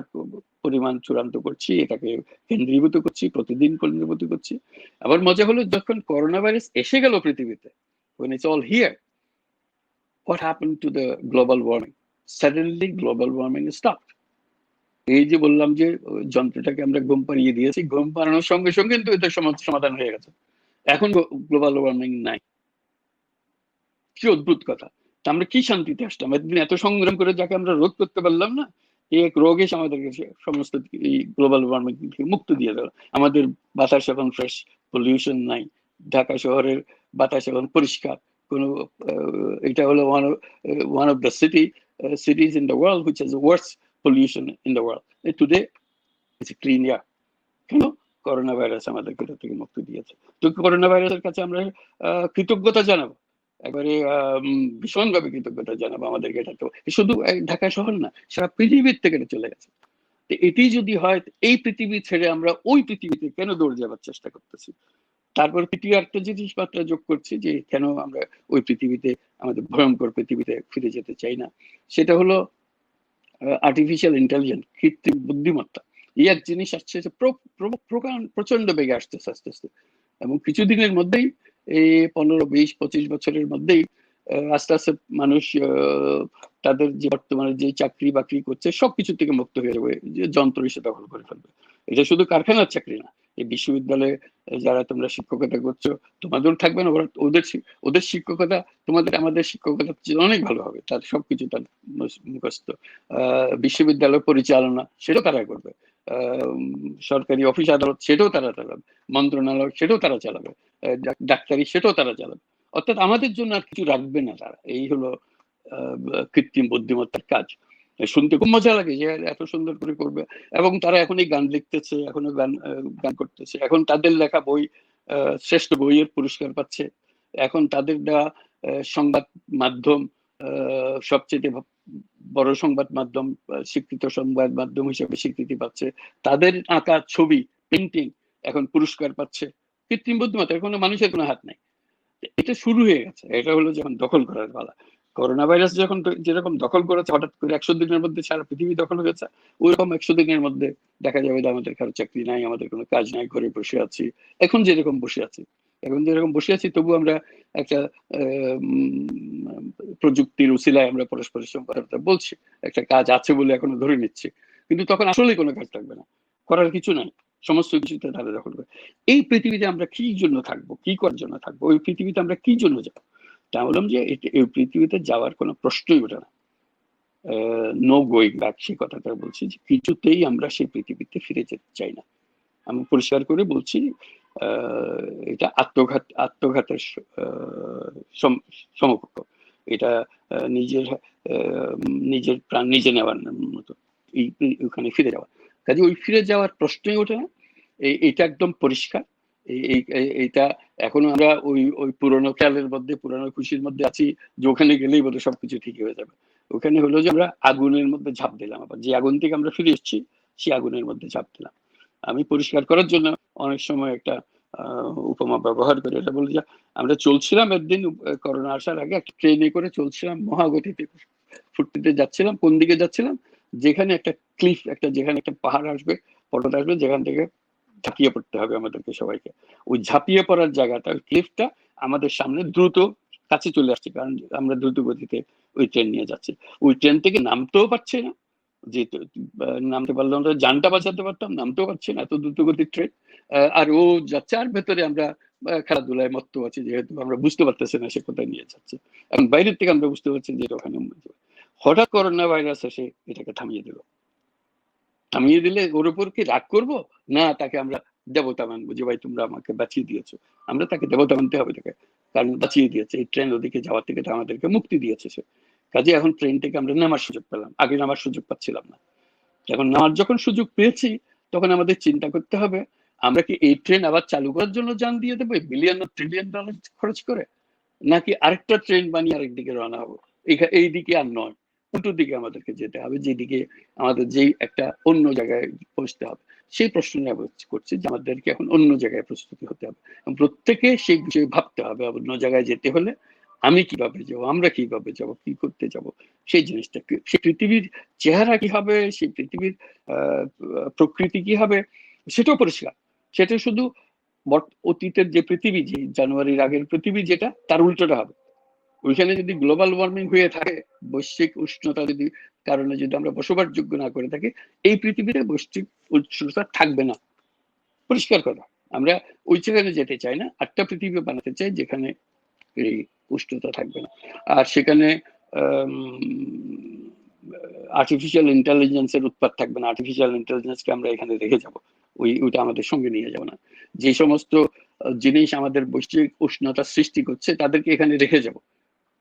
পরিমাণ চূড়ান্ত করছি, এটাকে কেন্দ্রীভূত করছি, প্রতিদিন কেন্দ্রীভূত করছি। আবার মজা হলো, যখন করোনা ভাইরাস এসে গেল পৃথিবীতে, when it's all here, what happened to the global warming? Suddenly global warming stopped. এই যে বললাম যে যন্ত্রটাকে আমরা ঘুম পাড়িয়ে দিয়েছি, ঘুম পাড়ানোর সঙ্গে সঙ্গে কিন্তু এটার সমাধান হয়ে গেছে। এখন গ্লোবাল ওয়ার্মিং নাই। কি অদ্ভুত কথা! আমরা কি শান্তিতে আসলাম? এতদিন এত সংগ্রাম করে যাকে আমরা রোধ করতে পারলাম না, এই এক রোগ এসে আমাদেরকে সমস্ত এই গ্লোবাল ওয়ার্মিং থেকে মুক্তি দিয়ে দিল। আমাদের বাতাস এখন ফ্রেশ, পলিউশন নাই। ঢাকা শহরের বাতাস এখন পরিষ্কার। কোনো এটা হলো one of the cities in the world which has the worst pollution in the world. Today it's a clean air. কেন? করোনা ভাইরাস আমাদেরকে এটা থেকে মুক্তি দিয়েছে। তো করোনা ভাইরাসের কাছে আমরা কৃতজ্ঞতা জানাবো, একবারে ভীষণভাবে কৃতজ্ঞতা জানাবো। আমাদেরকে এটা তো শুধু ঢাকা শহর না, সারা পৃথিবীর থেকে এটা চলে গেছে। এটি যদি হয়, এই পৃথিবী ছেড়ে আমরা ওই পৃথিবীতে কেন দৌড় যাবার চেষ্টা করতেছি? তারপর তৃতীয় একটা জিনিস মাত্রা যোগ করছি, যে কেন আমরা ওই পৃথিবীতে, আমাদের ভয়ঙ্কর পৃথিবীতে ফিরে যেতে চাই না। সেটা হলো আর্টিফিশিয়াল ইন্টেলিজেন্স, কৃত্রিম বুদ্ধিমত্তা। এই এক জিনিস আসছে, প্রচন্ড বেগে আসতেছে আস্তে আস্তে, এবং কিছুদিনের মধ্যেই, এই 15, 20, 25 বছরের মধ্যেই আস্তে আস্তে মানুষ তাদের যে বর্তমানে যে চাকরি বাকরি করছে সবকিছু থেকে মুক্ত হয়ে যাবে, যে যন্ত্র এসে দখল করে ফেলবে। এটা শুধু কারখানার চাকরি না, এই বিশ্ববিদ্যালয়ে যারা তোমরা শিক্ষকতা করছো, তোমাদের থাকবে না, ওদের শিক্ষকতা আমাদের শিক্ষকতা অনেক ভালো হবে, তার সবকিছু তার মুখস্থ। বিশ্ববিদ্যালয় পরিচালনা সেটাও তারা করবে, সরকারি অফিস আদালত সেটাও তারা চালাবে, মন্ত্রণালয় সেটাও তারা চালাবে, ডাক্তারি সেটাও তারা চালাবে। অর্থাৎ আমাদের জন্য আর কিছু রাখবে না তারা। এই হলো কৃত্রিম বুদ্ধিমত্তার কাজ। শুনতে খুব মজা লাগে যে এত সুন্দর করে করবে, এবং তারা এখন এই গান লিখতেছে, এখনো গান করতেছে, এখন তাদের লেখা বই শ্রেষ্ঠ বইয়ের পুরস্কার পাচ্ছে, এখন তাদের দেওয়া সংবাদ মাধ্যম সবচেয়ে বড় সংবাদ মাধ্যম, স্বীকৃত সংবাদ মাধ্যম হিসেবে স্বীকৃতি পাচ্ছে, তাদের আঁকা ছবি, পেন্টিং এখন পুরস্কার পাচ্ছে। কৃত্রিম বুদ্ধিমত্তা, কোনো মানুষের কোনো হাত নাই। এটা শুরু হয়ে গেছে। এটা হলো যখন দখল করার পালা। করোনা ভাইরাস যখন যেরকম দখল করেছে, হঠাৎ করে 100 দিনের মধ্যে সারা পৃথিবী দখল হয়েছে, ওইরকম 100 দিনের মধ্যে দেখা যাবে যে আমাদের কারো চাকরি নাই, আমাদের কোনো কাজ নাই, ঘরে বসে আছি। এখন যেরকম বসে আছি, তবু আমরা একটা প্রযুক্তির উসিলায় আমরা পরস্পরের সঙ্গে কথাবার্তা বলছি, একটা কাজ আছে বলে এখনো ধরে নিচ্ছি, কিন্তু তখন আসলেই কোনো কাজ থাকবে না, করার কিছু নাই, সমস্ত কিছুতে তারা দখল করে। এই পৃথিবীতে আমরা কি জন্য থাকবো, কি করার জন্য থাকবো? ওই পৃথিবীতে আমরা কি জন্য যাবো? তা বললাম যে এই পৃথিবীতে যাওয়ার কোনো প্রশ্নই ওঠে না। নো গোয়িং ব্যাক, সেই কথাটা বলছি, যে কিছুতেই আমরা সেই পৃথিবীতে ফিরে যেতে চাই না। আমি পরিষ্কার করে বলছি, এটা আত্মঘাতের সমকক্ষ। এটা নিজের প্রাণ নিজে নেওয়ার মতো, ওখানে ফিরে যাওয়া। কাজে ওই ফিরে যাওয়ার প্রশ্নই ওঠে না। এইটা একদম পরিষ্কার। এইটা এখনো আমরা ওই পুরোনো খেয়ালের মধ্যে, পুরোনো খুশির মধ্যে আছি, যে ওখানে গেলেই বোধহয় সবকিছু ঠিক হয়ে যাবে। ওখানে হলো যে আমরা আগুনের মধ্যে ঝাঁপ দিলাম, আবার যে আগুন থেকে আমরা ফিরে এসেছি সেই আগুনের মধ্যে ঝাঁপ দিলাম। আমি পরিষ্কার করার জন্য অনেক সময় একটা উপমা ব্যবহার করে এটা বলি যে আমরা চলছিলাম একদিন করোনা আসার আগে একটা ট্রেনে করে চলছিলাম মহাগতিতে, ফুর্তিতে যাচ্ছিলাম। কোন দিকে যাচ্ছিলাম? যেখানে একটা ক্লিফ, যেখানে একটা পাহাড় আসবে, পর্বত আসবে, যেখান থেকে ঝাঁপিয়ে পড়তে হবে আমাদেরকে সবাইকে। ওই ঝাঁপিয়ে পড়ার জায়গাটা, ওই ক্লিফটা আমাদের সামনে দ্রুত কাছে চলে আসছে, কারণ আমরা দ্রুত গতিতে ওই ট্রেন নিয়ে যাচ্ছি। ওই ট্রেন থেকে নামতেও পারছে না, যেহেতু নামতে পারলাম না, জানটা বাঁচাতে পারতাম, নামতেও পারছি না, এত দ্রুত গতির ট্রেন। আর ও যাচ্ছে, আর ভেতরে আমরা খেলাধুলায় মত্ত আছি, যেহেতু আমরা বুঝতে পারতেছি না সে কোথায় নিয়ে যাচ্ছে। এখন বাইরের থেকে আমরা বুঝতে পারছি যে ওখানে হঠাৎ করোনা ভাইরাস এসে এটাকে থামিয়ে দিল। থামিয়ে দিলে ওর উপর কি রাগ করবো? না, তাকে আমরা দেবতা মানবো যে ভাই তোমরা আমাকে বাঁচিয়ে দিয়েছো। আমরা তাকে দেবতা মানতে হবে তাকে, কারণ বাঁচিয়ে দিয়েছে। এই ট্রেন ওদিকে যাওয়ার থেকে আমাদেরকে মুক্তি দিয়েছে সে। কাজে এখন ট্রেন থেকে আমরা নামার সুযোগ পেলাম, আগে নামার সুযোগ পাচ্ছিলাম না। এখন নামার যখন সুযোগ পেয়েছি, তখন আমাদের চিন্তা করতে হবে আমরা কি এই ট্রেন আবার চালু করার জন্য জান দিয়ে দেবো বিলিয়ন ট্রিলিয়ন ডলার খরচ করে, নাকি আরেকটা ট্রেন বানিয়ে আরেকদিকে রওনা হবো। এই দিকে আর নয়, উল্টো দিকে আমাদেরকে যেতে হবে, যেদিকে আমাদের যেই একটা অন্য জায়গায় পৌঁছতে হবে। সেই প্রশ্ন নিয়ে করছি যে আমাদেরকে এখন অন্য জায়গায় প্রস্তুতি হতে হবে। প্রত্যেকে সেই বিষয়ে ভাবতে হবে, অন্য জায়গায় যেতে হলে আমি কিভাবে যাবো, আমরা কিভাবে যাবো, কি করতে যাব, সেই জিনিসটা, সেই পৃথিবীর চেহারা কি হবে, সেই পৃথিবীর প্রকৃতি কি হবে, সেটাও পরিষ্কার। সেটা শুধু অতীতের যে পৃথিবী, যে জানুয়ারির আগের পৃথিবী যেটা, তার উল্টোটা হবে। ওইখানে যদি গ্লোবাল ওয়ার্মিং হয়ে থাকে, বৈশ্বিক উষ্ণতা যদি কারণে যদি আমরা বসবাসযোগ্য না করে থাকি, এই পৃথিবীতে বৈশ্বিক উষ্ণতা থাকবে না। পরিষ্কার কথা, আমরা ওই জায়গায় যেতে চাই না, একটা পৃথিবী বানাতে চাই যেখানে এই উষ্ণতা থাকবে না। আর সেখানে আর্টিফিশিয়াল ইন্টেলিজেন্সের উৎপাত থাকবে না। আর্টিফিশিয়াল ইন্টেলিজেন্সকে আমরা এখানে রেখে যাব, ওইটা আমাদের সঙ্গে নিয়ে যাব না। যে সমস্ত জিনিস আমাদের বৈশ্বিক উষ্ণতা সৃষ্টি করছে তাদেরকে এখানে রেখে যাব।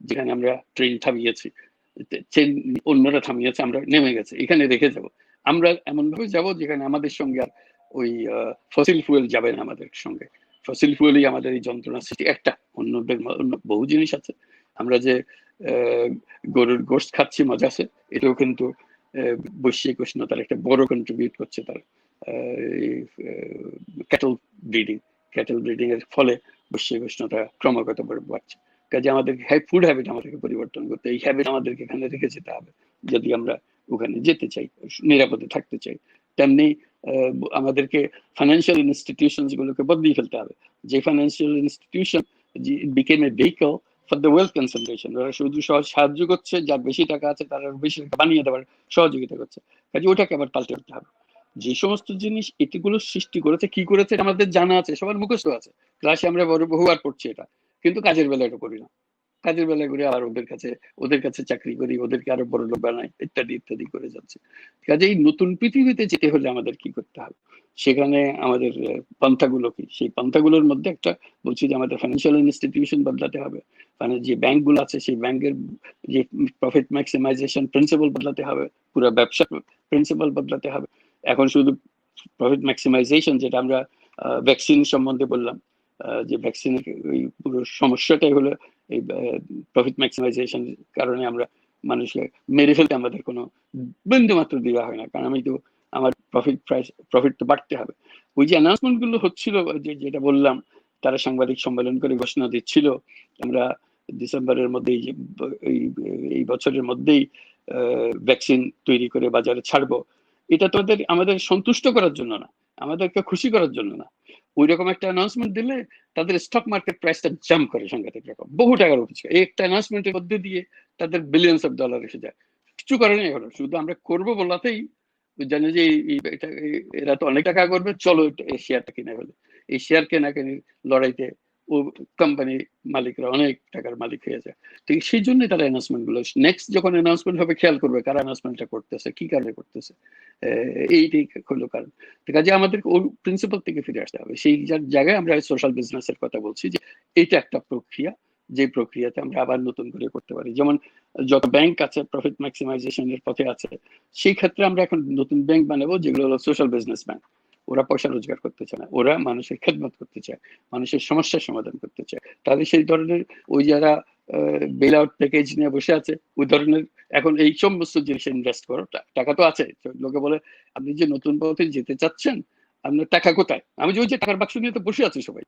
যেখানে আমরা ট্রেন থামিয়েছি, ট্রেন অন্যরা থামিয়েছে, আমরা নেমে গেছে, এখানে রেখে যাব। আমরা এমন ভাবে যাব যেখানে আমাদের সঙ্গে আর ওই ফসিল ফুয়েল যাবে না আমাদের সঙ্গে। ফসিল ফুয়েলই আমাদের এই যন্ত্রণা সৃষ্টি। একটা অন্য বহু জিনিস আছে। আমরা যে গরুর গোশত খাচ্ছি, মজা আছে, এটাও কিন্তু বৈশ্বিক উষ্ণতার একটা বড় কন্ট্রিবিউট করছে। তার ক্যাটল ব্রিডিং এর ফলে বৈশ্বিক উষ্ণতা ক্রমাগত বাড়ছে। কাজে আমাদের ফুড হ্যাবিট আমাদেরকে পরিবর্তন করতে, এই হ্যাবিট আমাদেরকে এখানে রেখে যেতে হবে যদি আমরা ওখানে যেতে চাই, নিরাপদে থাকতে চাই। তেমনি আমাদেরকে ফাইন্যান্সিয়াল ইনস্টিটিউশন গুলোকে বদলিয়ে ফেলতে হবে। যে financial institution became A vehicle for the wealth concentration, ওরা শুধু সাহায্য করছে, যার বেশি টাকা আছে তারা বেশি টাকা বানিয়ে দেওয়ার সহযোগিতা করছে। কাজে ওটাকে আবার পাল্টে ফেলতে হবে। যে সমস্ত জিনিস এটিগুলো সৃষ্টি করেছে, কি করেছে আমাদের জানা আছে, সবার মুখস্থ আছে, ক্লাসে আমরা বহুবার পড়ছি এটা, কিন্তু কাজের বেলায় এটা করি না। কাজের বেলায় করে আর ওদের কাছে চাকরি করি, ওদেরকে আরো বড় লোক বানাই, ইত্যাদি ইত্যাদি করে যাচ্ছে। কাজেই নতুন পৃথিবীতে যেতে হলে আমাদের কি করতে হবে, সেখানে আমাদের পন্থাগুলো কি, সেই পন্থাগুলোর মধ্যে একটা বলছি যে আমাদের ফাইন্যান্সিয়াল ইনস্টিটিউশন বদলাতে হবে। মানে যে ব্যাংকগুলো আছে সেই ব্যাংকের যে প্রফিট ম্যাক্সিমাইজেশন প্রিন্সিপাল বদলাতে হবে, পুরো ব্যবসা প্রিন্সিপাল বদলাতে হবে। এখন শুধু প্রফিট ম্যাক্সিমাইজেশন, যেটা আমরা ভ্যাকসিন সম্বন্ধে বললাম, যে ভ্যাকসিনের পুরো সমস্যাটাই হলো এই প্রফিট ম্যাক্সিমাইজেশন কারণে আমরা মানুষকে মেরে ফেলতে আমাদের কোনো বিন্দু মাত্র দেওয়া হয় না, কারণ আমি তো আমার প্রফিট তো বাড়তে হবে। ওই যে অ্যানাউন্সমেন্ট গুলো হচ্ছিল, যেটা বললাম, তারা সাংবাদিক সম্মেলন করে ঘোষণা দিচ্ছিল আমরা ডিসেম্বরের মধ্যেই, এই বছরের মধ্যেই ভ্যাকসিন তৈরি করে বাজারে ছাড়বো। এটা তো আমাদের সন্তুষ্ট করার জন্য না, আমাদেরকে খুশি করার জন্য না। ওই রকম একটা অ্যানাউন্সমেন্ট দিলে তাদের স্টক মার্কেট প্রাইসটা জাম্প করে সাংঘাতিক রকম, বহু টাকার উপর। এই একটা অ্যানাউন্সমেন্টের মধ্যে দিয়ে তাদের বিলিয়নস অফ ডলার এসে যায়। কিছু করে নেই এখন, শুধু আমরা করবো বলাতেই জানি যে এরা তো অনেক টাকা করবে, চলো এই শেয়ারটা কিনে ফেলে। এই শেয়ার কেনাকানির লড়াইতে ও কোম্পানি মালিকরা অনেক টাকার মালিক হয়ে যায়। তো সেই জন্যই তারা অ্যানাউন্সমেন্ট গুলো, নেক্সট যখন অ্যানাউন্সমেন্ট হবে খেয়াল করবে কারা অ্যানাউন্সমেন্টটা করতেছে, কি কারণে করতেছে, এইটাই হলো কারণ। কাজে আমাদের ওই প্রিন্সিপাল থেকে ফিরে আসতে হবে। সেই জায়গায় আমরা সোশ্যাল বিজনেসের কথা বলছি, যে এটা একটা প্রক্রিয়া, যে প্রক্রিয়াতে আমরা আবার নতুন করে করতে পারি। যেমন যত ব্যাংক আছে প্রফিট ম্যাক্সিমাইজেশনের পথে আছে, সেই ক্ষেত্রে আমরা এখন নতুন ব্যাংক বানাবো যেগুলো হলো সোশ্যাল বিজনেস ব্যাংক। ওরা পয়সা রোজগার করতে চায় না, ওরা মানুষের খেদমত করতে চায়, মানুষের সমস্যার সমাধান করতে চায়। তাহলে সেই ধরনের ওই যারা বেল আউট প্যাকেজ নিয়ে বসে আছে, ওই ধরনের এখন এই সমস্ত জিনিসে ইনভেস্ট করো, টাকা তো আছে। লোকে বলে আপনি যে নতুন পথে যেতে চাচ্ছেন, আপনার টাকা কোথায়? আমি যে ওই যে টাকার বাক্স নিয়ে তো বসে আছি সবাই,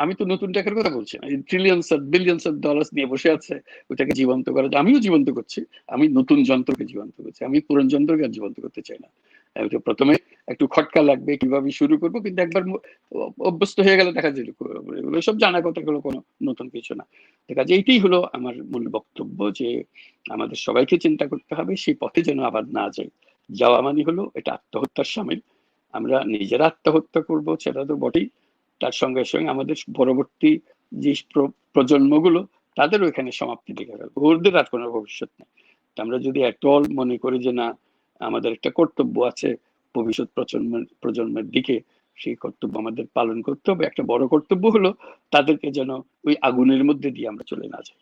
আমি তো নতুন টাকার কথা বলছি না, ট্রিলিয়নস অফ বিলিয়নস অফ ডলার্স নিয়ে বসে আছে ওইটাকে জীবন্ত করা। আমিও জীবন্ত করছি, আমি নতুন যন্ত্রকে জীবন্ত করছি, আমি পুরনো যন্ত্রকে আর জীবন্ত করতে চাই না। প্রথমে একটু খটকা লাগবে, কিভাবে শুরু করবো, কিন্তু একবার অভ্যস্ত হয়ে গেলে দেখা যায় এগুলো সব জানা কথা, এগুলো কোনো নতুন কিছু না। কাজে এইটাই হলো আমার মূল বক্তব্য, যে আমাদের সবাইকে চিন্তা করতে হবে সেই পথে যেন আবার না যাই। যাওয়া মানে হলো এটা আত্মহত্যার সামিল। আমরা নিজেরা আত্মহত্যা করবো সেটা তো বটেই, তার সঙ্গে সঙ্গে আমাদের পরবর্তী যে প্রজন্মগুলো তাদেরও এখানে সমাপ্তি দেখে গেল, ওদের আর কোনো ভবিষ্যৎ নেই। আমরা যদি একদল মনে করি যে না আমাদের একটা কর্তব্য আছে ভবিষ্যৎ প্রজন্মের দিকে, সেই কর্তব্য আমাদের পালন করতে হবে। একটা বড় কর্তব্য হলো তাদেরকে যেন ওই আগুনের মধ্যে দিয়ে আমরা চলে না যাই,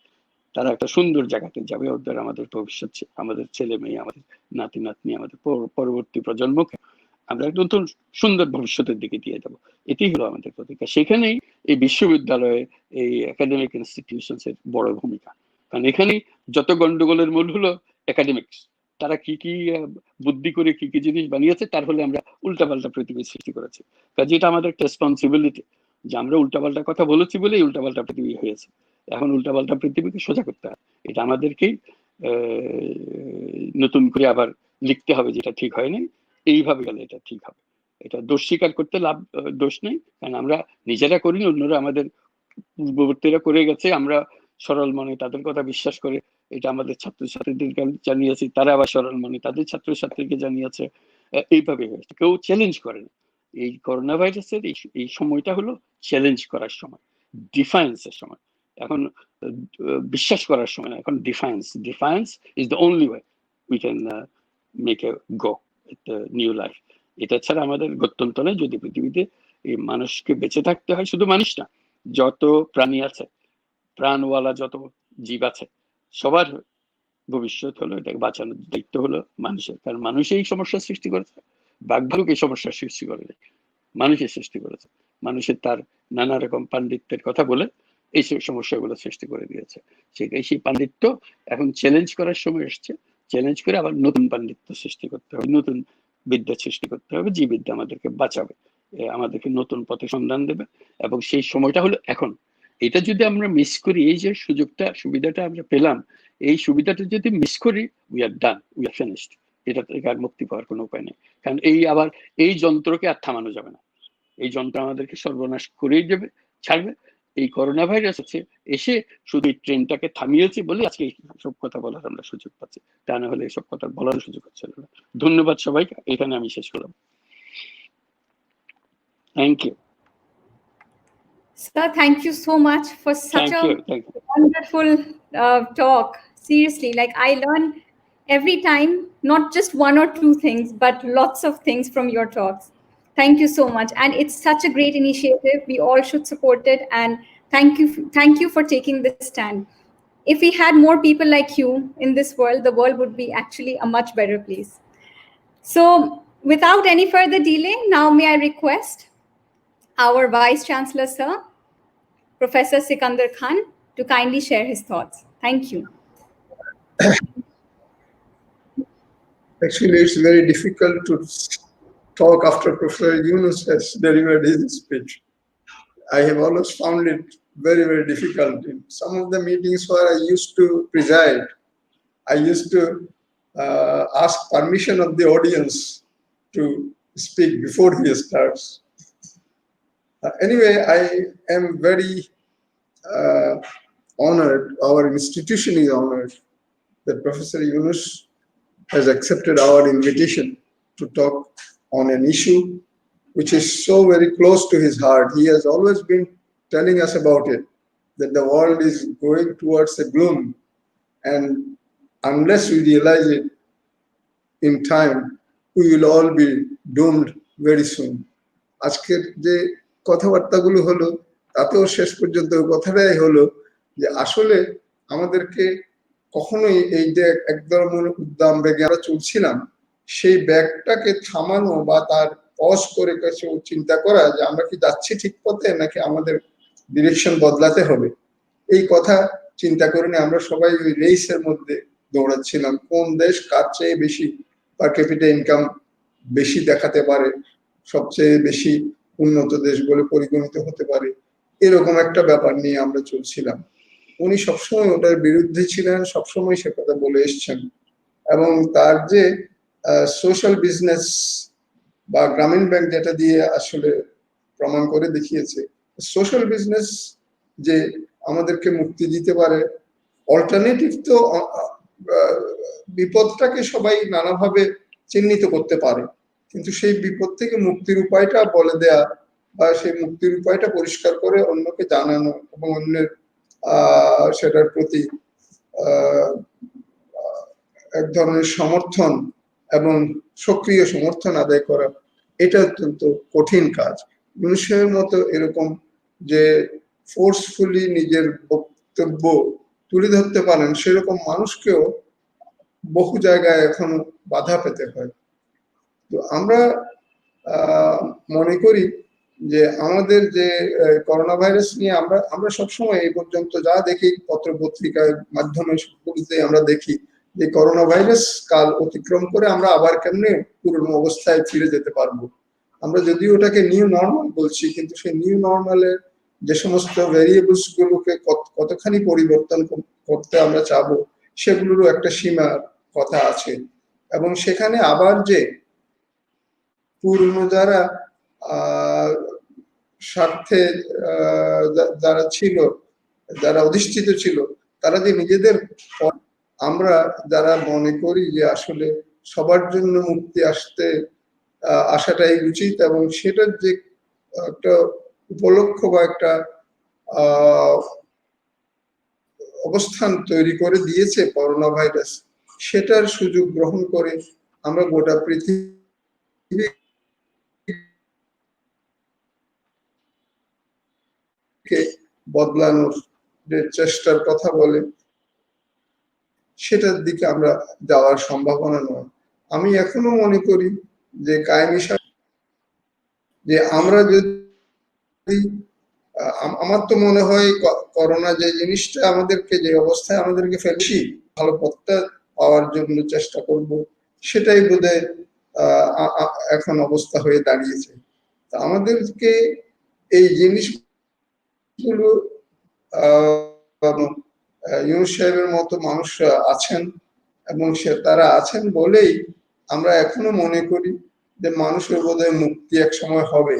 তারা একটা সুন্দর জায়গাতে যাবে, ওদের আমাদের ভবিষ্যৎ, আমাদের ছেলে মেয়ে, আমাদের নাতি নাতনি, আমাদের পরবর্তী প্রজন্মকে আমরা একটা নতুন সুন্দর ভবিষ্যতের দিকে দিয়ে যাবো। এটাই হলো আমাদের প্রতিজ্ঞা। সেখানেই এই বিশ্ববিদ্যালয়ে, এই একাডেমিক ইনস্টিটিউশনস এর বড় ভূমিকা, কারণ এখানে যত গন্ডগোলের মূল হলো একাডেমিক্স। তারা কি কি বুদ্ধি করে কি কি জিনিস বানিয়েছে, তার ফলে আমরা উল্টাপাল্টা পৃথিবী সৃষ্টি করেছি। কাজে এটা আমাদের একটা রেসপন্সিবিলিটি, যে আমরা উল্টাপাল্টা কথা বলেছি বলেই উল্টাপাল্টা পৃথিবী হয়েছে। এখন উল্টাপাল্টা পৃথিবীকে সোজা করতে হবে, এটা আমাদেরকেই নতুন করে আবার লিখতে হবে, যেটা ঠিক হয়নি এইভাবে গেলে এটা ঠিক হবে। এটা দোষ স্বীকার করতে দোষ নেই, কারণ আমরা নিজেরা করিনি, অন্যরা আমাদের পূর্ববর্তীরা করে গেছে, আমরা সরল মনে তাদের কথা বিশ্বাস করে এটা আমাদের ছাত্রছাত্রীদেরকে জানিয়েছি, তারা আবার সরল মনে তাদের ছাত্রছাত্রীকে জানিয়েছে। এইভাবে হয়েছে, কেউ চ্যালেঞ্জ করেনি। এই করোনা ভাইরাসের এই সময়টা হলো চ্যালেঞ্জ করার সময়, ডিফারেন্সের সময়। এখন বিশ্বাস করার সময় না, এখন difference is the only way we can make a go new life. এটা ছাড়া আমাদের গত্যন্তর নেই। যদি পৃথিবীতে এই মানুষকে বেঁচে থাকতে হয়, শুধু মানুষ না, যত প্রাণী আছে, প্রাণওয়ালা যত জীব আছে, সবার ভবিষ্যৎ হলো এটাকে বাঁচানোর দায়িত্ব হলো মানুষের, কারণ মানুষ এই সমস্যার সৃষ্টি করেছে। বাঘ ভালুক এই সমস্যার সৃষ্টি করে মানুষের সৃষ্টি করেছে, মানুষের তার নানা রকম পাণ্ডিত্যের কথা বলে এই সমস্যাগুলো সৃষ্টি করে দিয়েছে। সেই পাণ্ডিত্য এখন চ্যালেঞ্জ করার সময় এসছে, চ্যালেঞ্জ করে আবার নতুন পাণ্ডিত্য সৃষ্টি করতে হবে, নতুন বিদ্যা সৃষ্টি করতে হবে, যে বিদ্যা আমাদেরকে বাঁচাবে, আমাদেরকে নতুন পথে সন্ধান দেবে। এবং সেই সময়টা হলো এখন। এটা যদি আমরা মিস করি, এই যে সুবিধাটা আমরা পেলাম, এই সুবিধাটা যদি মিস করি, we are done, we are finished. এটা থেকে আর মুক্তি পাওয়ার কোনো উপায় নেই, কারণ এই যন্ত্রকে আর থামানো যাবে না। এই যন্ত্র আমাদেরকে সর্বনাশ করেই দেবে, ছাড়বে। এই করোনা ভাইরাস আছে এসে শুধু এই ট্রেনটাকে থামিয়েছে বলে আজকে সব কথা বলার আমরা সুযোগ পাচ্ছি, তা না হলে এইসব কথা বলার সুযোগ হচ্ছে না। ধন্যবাদ সবাইকে, এখানে আমি শেষ করলাম। Thank you. Sir, thank you so much for such a wonderful talk. Seriously, like I learn every time, not just one or two things, but lots of things from your talks. Thank you so much. And it's such a great initiative. We all should support it. And thank you for taking this stand. If we had more people like you in this world, the world would be actually a much better place. So without any further delay, now may I request our Vice Chancellor, Sir, Professor Sagandar Khan, to kindly share his thoughts. Thank you. Actually, it's very difficult to talk after Professor Yunus has delivered his speech. I have always found it very, very difficult. In some of the meetings where I used to preside, I used to ask permission of the audience to speak before he starts. Anyway, I am very honored, our institution is honored that Professor Yunus has accepted our invitation to talk on an issue which is so very close to his heart. He has always been telling us about it, that the world is going towards a gloom, and unless we realize it in time, we will all be doomed very soon. আজকের যে কথাবার্তাগুলো হলো, তাতেও শেষ পর্যন্ত কথাটাই হলো যে আসলে আমাদেরকে কখনোই এই যে একদম উদ্দাম বেগে আমরা চলছিলাম, সেই ব্যাগটাকে থামানো বা তার পজ করে কিছু চিন্তা করা যে আমরা কি যাচ্ছি ঠিক পথে নাকি আমাদের ডিরেকশন বদলাতে হবে, এই কথা চিন্তা করে নিয়ে আমরা সবাই ওই রেসের মধ্যে দৌড়াচ্ছিলাম, কোন দেশ কার চেয়ে বেশি পার ক্যাপিটা ইনকাম বেশি দেখাতে পারে, সবচেয়ে বেশি উন্নত দেশ বলে পরিগণিত হতে পারে, এরকম একটা ব্যাপার নিয়ে আমরা চলছিলাম। উনি সবসময় ওটার বিরুদ্ধে ছিলেন, সবসময় সে কথা বলে এসছেন। এবং তার যে সোশ্যাল বিজনেস বা গ্রামীণ ব্যাংক যেটা দিয়ে আসলে প্রমাণ করে দেখিয়েছে, সোশ্যাল বিজনেস যে আমাদেরকে মুক্তি দিতে পারে। অল্টারনেটিভ তো বিপদটাকে সবাই নানাভাবে চিহ্নিত করতে পারে, কিন্তু সেই বিপদ থেকে মুক্তির উপায়টা বলে দেয়া বা সেই মুক্তির উপায়টা পরিষ্কার করে অন্যকে জানানো এবং অন্যের সেটার প্রতি এক ধরনের সমর্থন এবং সক্রিয় সমর্থন আদায় করা, এটা অত্যন্ত কঠিন কাজ। ইউনুসের মতো এরকম যে ফোর্সফুলি নিজের বক্তব্য তুলে ধরতে পারেন, সেরকম মানুষকেও বহু জায়গায় এখনো বাধা পেতে হয়। তো আমরা মনে করি যে আমাদের যে করোনা ভাইরাস নিয়ে আমরা সবসময় এই পর্যন্ত যা দেখি পত্র পত্রিকার মাধ্যমে আমরা দেখি যে করোনা ভাইরাস কাল অতিক্রম করে আমরা আবার কেমনে পুরনো অবস্থায় ফিরে যেতে পারবো। আমরা যদিও ওটাকে নিউ নর্মাল বলছি, কিন্তু সেই নিউ নর্মালের যে সমস্ত ভেরিয়েবলস গুলোকে কতখানি পরিবর্তন করতে আমরা চাবো, সেগুলোরও একটা সীমার কথা আছে। এবং সেখানে আবার যে পুরনো যারা স্বার্থে যারা ছিল, যারা অধিষ্ঠিত ছিল, তারা যে নিজেদের, আমরা যারা মনে করি যে আসলে সবার জন্য মুক্তি আসাটাই উচিত এবং সেটার যে একটা উপলক্ষ বা একটা অবস্থান তৈরি করে দিয়েছে করোনা ভাইরাস, সেটার সুযোগ গ্রহণ করে আমরা গোটা পৃথিবী বদলানোর যে চেষ্টার কথা বলে, সেটার দিকে আমরা যাওয়ার সম্ভাবনা নয়। আমি এখনো মনে করি যে কায়েমি যে আমরা যদি, আমার তো মনে হয় করোনা যে জিনিসটা আমাদেরকে যে অবস্থায় আমাদেরকে ফেলছি, ভালো পথটা পাওয়ার জন্য চেষ্টা করব, সেটাই বোধহয় এখন অবস্থা হয়ে দাঁড়িয়েছে। তা আমাদেরকে এই জিনিসগুলো ইউনুস সাহেবের মতো মানুষ আছেন এবং তারা আছেন বলেই আমরা এখনো মনে করি যে মানুষের বোধহয় মুক্তি এক সময় হবে।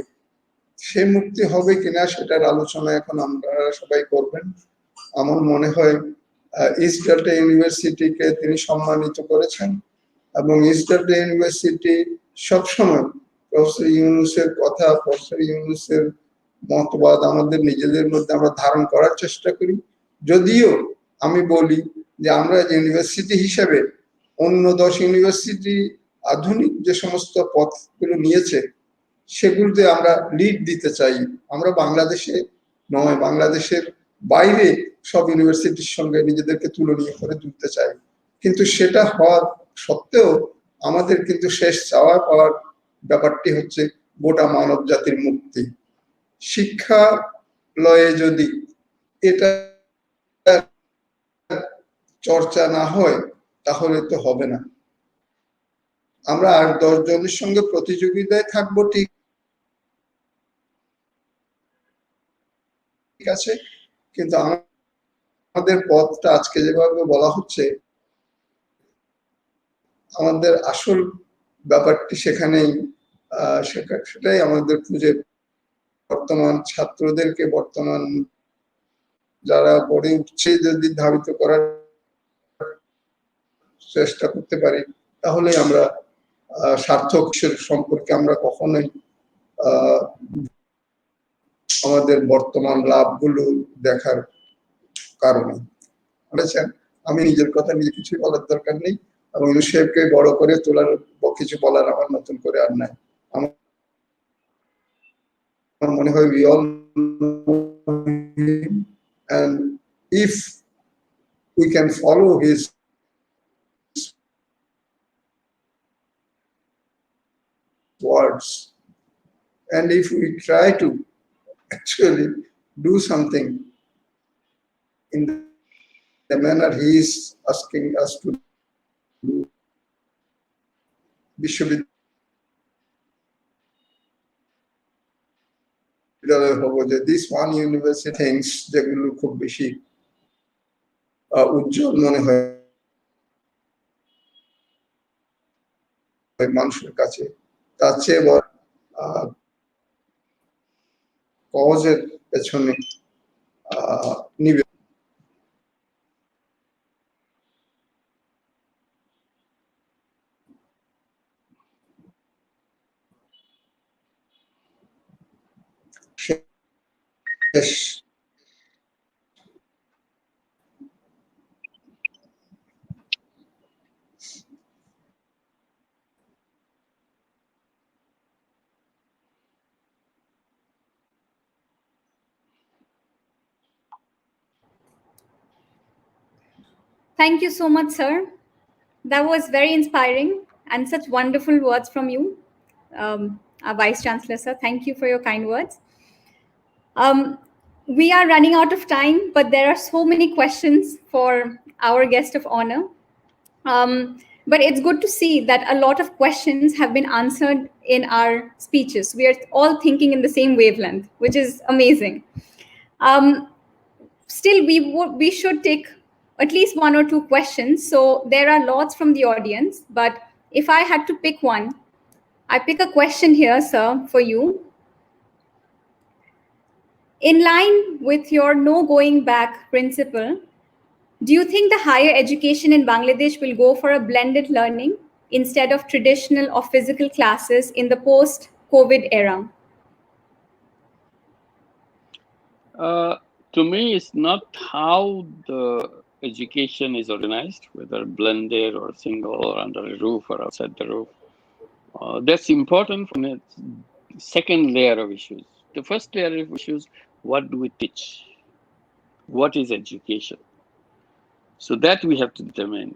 সে মুক্তি হবে কিনা সেটার আলোচনা এখন আমরা সবাই করবেন। আমার মনে হয় ইস্ট ডেল্টা ইউনিভার্সিটিকে তিনি সম্মানিত করেছেন এবং ইস্ট ডেল্টা ইউনিভার্সিটি সবসময় প্রফেসর ইউনুসের কথা, প্রফেসর ইউনুসের মতবাদ আমাদের নিজেদের মধ্যে আমরা ধারণ করার চেষ্টা করি। যদিও আমি বলি যে আমরা ইউনিভার্সিটি হিসেবে অন্য 10 ইউনিভার্সিটি আধুনিক যে সমস্ত পথগুলো নিয়েছে সেগুলোতে আমরা লিড দিতে চাই। আমরা বাংলাদেশে নয়, বাংলাদেশের বাইরে সব ইউনিভার্সিটির সঙ্গে নিজেদেরকে তুলনীয় করে তুলতে চাই। কিন্তু সেটা হওয়ার সত্ত্বেও আমাদের কিন্তু শেষ চাওয়া পাওয়ার ব্যাপারটি হচ্ছে গোটা মানব জাতির মুক্তি। শিক্ষালয়ে যদি এটা চর্চা না হয় তাহলে তো হবে না। আমরা আর 10 জনের সঙ্গে প্রতিযোগিতায় থাকবো, ঠিক আছে, কিন্তু আমাদের পথটা আজকে যেভাবে বলা হচ্ছে, আমাদের আসল ব্যাপারটি সেখানেই, সেটাই আমাদের খুঁজে বর্তমান ছাত্রদেরকে, বর্তমান যারা গড়ে উঠছে যদি ধাবিত করার চেষ্টা করতে পারি, তাহলে আমরা সার্থক সম্পর্কে আমরা কখনোই আমাদের বর্তমান লাভগুলো দেখার কারণে বলেছেন। আমি নিজের কথা নিজে কিছুই বলার দরকার নেই এবং ইউনুস সাহেবকে বড় করে তোলার কিছু বলার আমার নতুন করে আর নাই। আমার মনে হয় we all know him, and if we can follow his words and if we try to actually do something in the manner he is asking us to do, বিশ্ববিদ্যালয় হবো যে this one university things যেগুলো খুব বেশি উজ্জ্বল মনে হয় মানুষের কাছে, তার চেয়ে কজের পেছনে নিবে। শেষ Thank you so much, sir. That was very inspiring and such wonderful words from you, our Vice Chancellor, sir. Thank you for your kind words. We are running out of time, but there are so many questions for our guest of honor. But it's good to see that a lot of questions have been answered in our speeches. We are all thinking in the same wavelength, which is amazing. Still, we should take at least one or two questions. So there are lots from the audience, but if I had to pick one, I pick a question here, sir, for you. In line with your no going back principle, do you think the higher education in Bangladesh will go for a blended learning instead of traditional or physical classes in the post-COVID era? To me, it's not how the education is organized, whether blended or single or under a roof or outside the roof. That's important from a second layer of issues. The first layer of issues, what do we teach? What is education? So that we have to determine,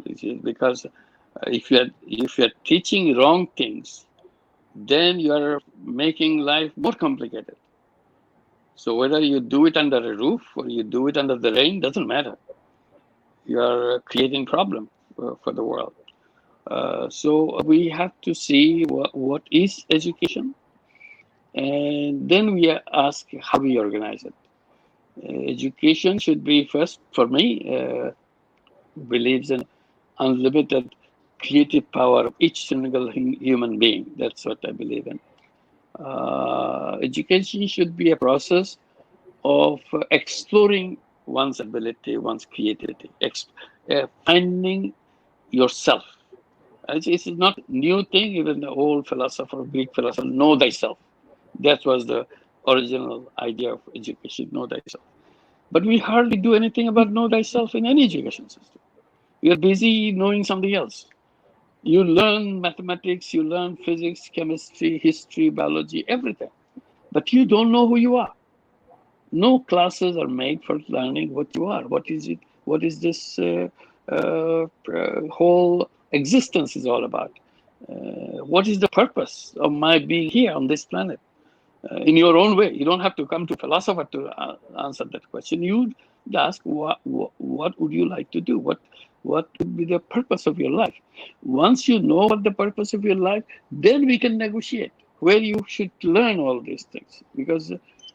because if you're teaching wrong things, then you are making life more complicated. So whether you do it under a roof or you do it under the rain, doesn't matter. You are creating problem for the world. So we have to see what is education, and then we ask how we organize it. Education should be first, for me, believes in unlimited creative power of each single human being. That's what I believe in. Education should be a process of exploring one's ability, one's creativity, finding yourself. It's not a new thing. Even the old philosopher, Greek philosopher, know thyself. That was the original idea of education, know thyself. But we hardly do anything about know thyself in any education system. We are busy knowing something else. You learn mathematics, you learn physics, chemistry, history, biology, everything. But you don't know who you are. No classes are made for learning what you are. What is it? What is this whole existence is all about? What is the purpose of my being here on this planet? In your own way. You don't have to come to a philosopher to answer that question. You ask, what would you like to do? What would be the purpose of your life? Once you know what the purpose of your life, then we can negotiate where you should learn all these things. Because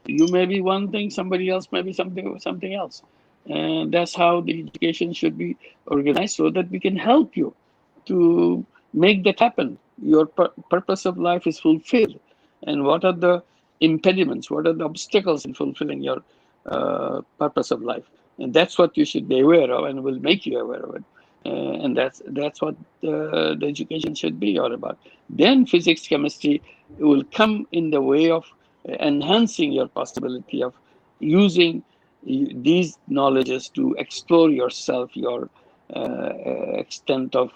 you may be one thing, somebody else may be something else. And that's how the education should be organized, so that we can help you to make that happen. Your purpose of life is fulfilled. And what are the impediments? What are the obstacles in fulfilling your purpose of life? And that's what you should be aware of, and will make you aware of it. And that's what the education should be all about. Then physics, chemistry will come in the way of enhancing your possibility of using these knowledges to explore yourself, your extent of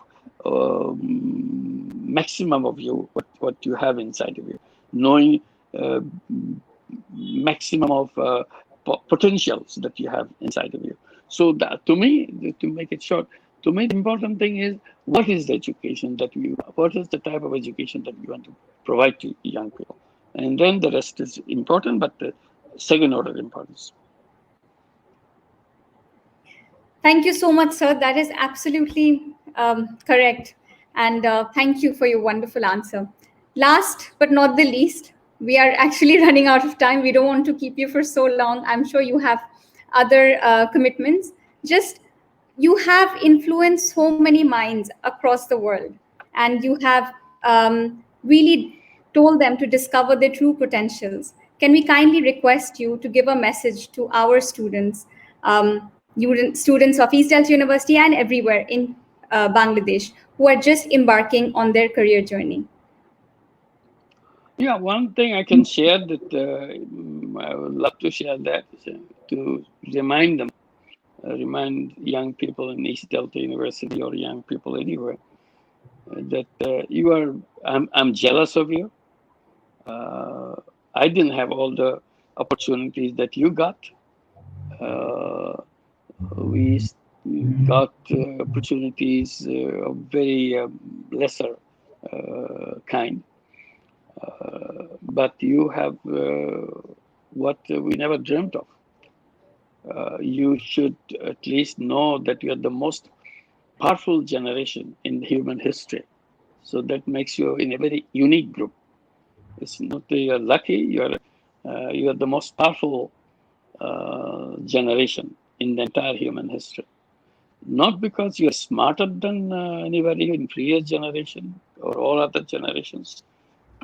maximum of you, what you have inside of you, knowing maximum of potentials that you have inside of you. So that, to me, to make it short, to me the important thing is, what is the education that what is the type of education that you want to provide to young people? And then the rest is important, but the second order importance. Thank you so much, sir. That is absolutely correct. And thank you for your wonderful answer. Last but not the least, We are actually running out of time. We don't want to keep you for so long. I'm sure you have other commitments. Just, you have influenced so many minds across the world, and you have really told them to discover their true potentials. Can we kindly request you to give a message to our students, students of East Delta University and everywhere in Bangladesh, who are just embarking on their career journey? Yeah, one thing I can share that I would love to share that to remind them, remind young people in East Delta University or young people anywhere that you are. I'm jealous of you. I didn't have all the opportunities that you got. Uh, we got opportunities of very lesser kind. But you have what we never dreamt of. You should at least know that you are the most powerful generation in human history. So that makes you in a very unique group. It's not that you're lucky, you are the most powerful generation in the entire human history. Not because you're smarter than anybody in previous generation or all other generations,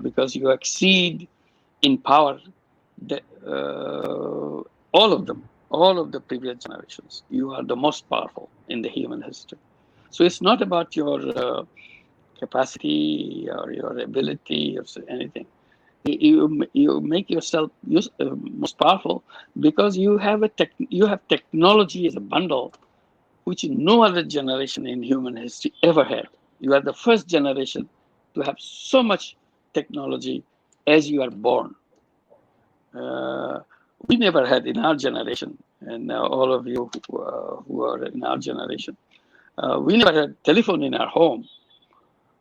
because you exceed in power the, all of them, all of the previous generations. You are the most powerful in the human history. So it's not about your capacity or your ability or anything. You make yourself most powerful because you have technology as a bundle which no other generation in human history ever had. You are the first generation to have so much technology as you are born. We never had in our generation, and all of you who are in our generation, we never had telephone in our home.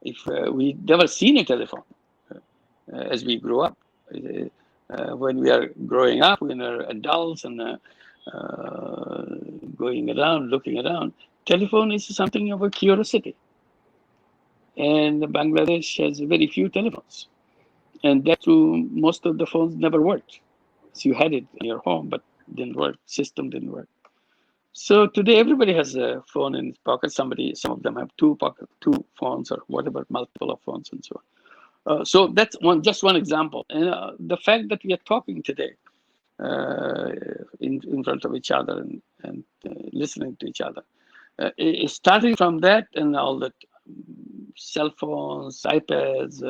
If we never seen a telephone as we grew up. When we are growing up, when we are adults and going around, looking around, telephone is something of a curiosity. And Bangladesh has very few telephones. And that too, most of the phones never worked. So you had it in your home, but didn't work, system didn't work. So today everybody has a phone in his pocket. Some of them have two phones or whatever, multiple of phones and so on. So that's just one example. And the fact that we are talking today in front of each other and listening to each other, starting from that and all that cell phones, iPads,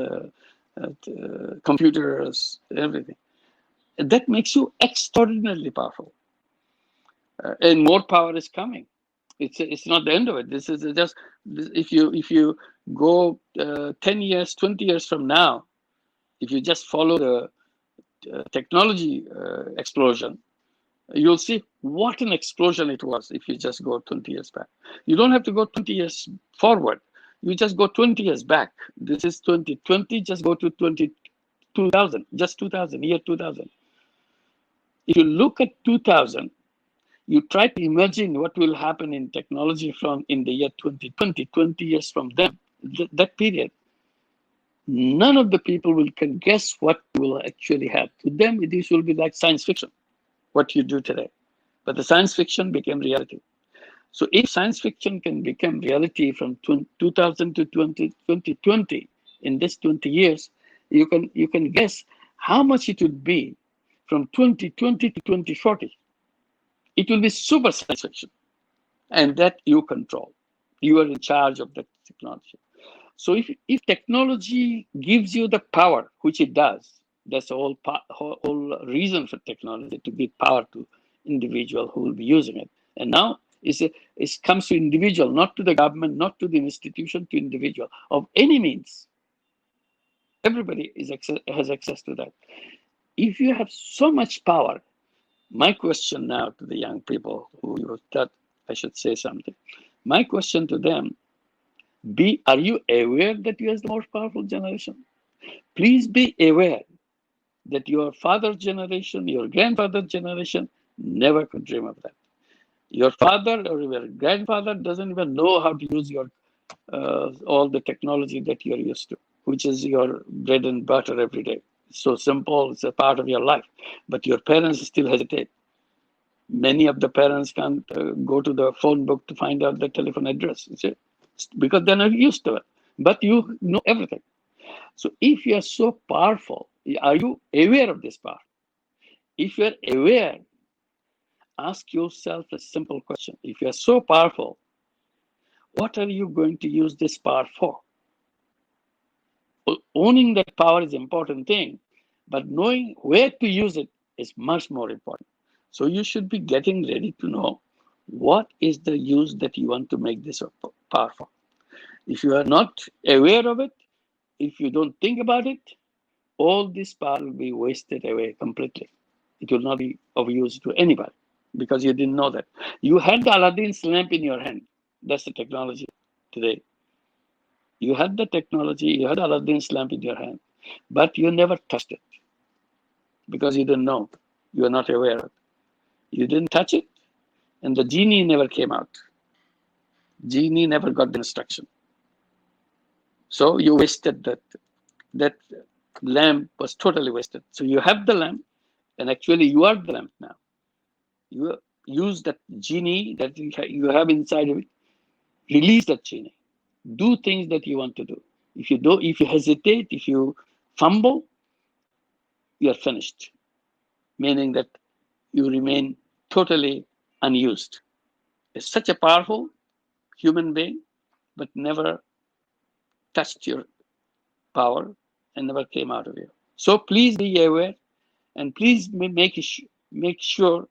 computers, everything, that makes you extraordinarily powerful. And more power is coming. It's not the end of it. This is just, if you go 10 years, 20 years from now, if you just follow the technology explosion, you'll see what an explosion it was if you just go 20 years back. You don't have to go 20 years forward. You just go 20 years back. This is 2020, just go to 2000, just 2000, year 2000. If you look at 2000, you try to imagine what will happen in technology from in the year 2020, 20 years from then, that period. None of the people can guess what will actually happen. To them, this will be like science fiction, what you do today. But the science fiction became reality. So if science fiction can become reality from 2000 to 2020, in this 20 years, you can guess how much it would be from 2020 to 2040. It will be super science fiction, and that you control. You are in charge of that technology. So if technology gives you the power, which it does, that's the whole reason for technology, to give power to individual who will be using it. And now it comes to individual, not to the government, not to the institution, to individual of any means. Everybody has access to that. If you have so much power, my question now to the young people who you thought I should say something. My question to them, are you aware that you are the most powerful generation? Please be aware that your father's generation, your grandfather's generation never could dream of that. Your father or your grandfather doesn't even know how to use your all the technology that you're used to, which is your bread and butter every day. It's so simple. It's a part of your life. But your parents still hesitate. Many of the parents can't go to the phone book to find out the telephone address, you see, because they're not used to it. But you know everything. So if you are so powerful, are you aware of this power? If you're aware, ask yourself a simple question. If you're so powerful, what are you going to use this power for? Owning that power is an important thing, but knowing where to use it is much more important. So you should be getting ready to know what is the use that you want to make this power for. If you are not aware of it, if you don't think about it, all this power will be wasted away completely. It will not be of use to anybody because you didn't know that. You had the Aladdin's lamp in your hand. That's the technology today. You had the technology, you had Aladdin's lamp in your hand, but you never touched it because you didn't know. You were not aware of it. You didn't touch it, and the genie never came out. Genie never got the instruction. So you wasted that. That lamp was totally wasted. So you have the lamp, and actually you are the lamp now. You use that genie that you have inside of it, release that genie. Do things that you want to do. If you hesitate, if you fumble, you're finished. Meaning that you remain totally unused. It's such a powerful human being, but never touched your power and never came out of you. So please be aware and please make sure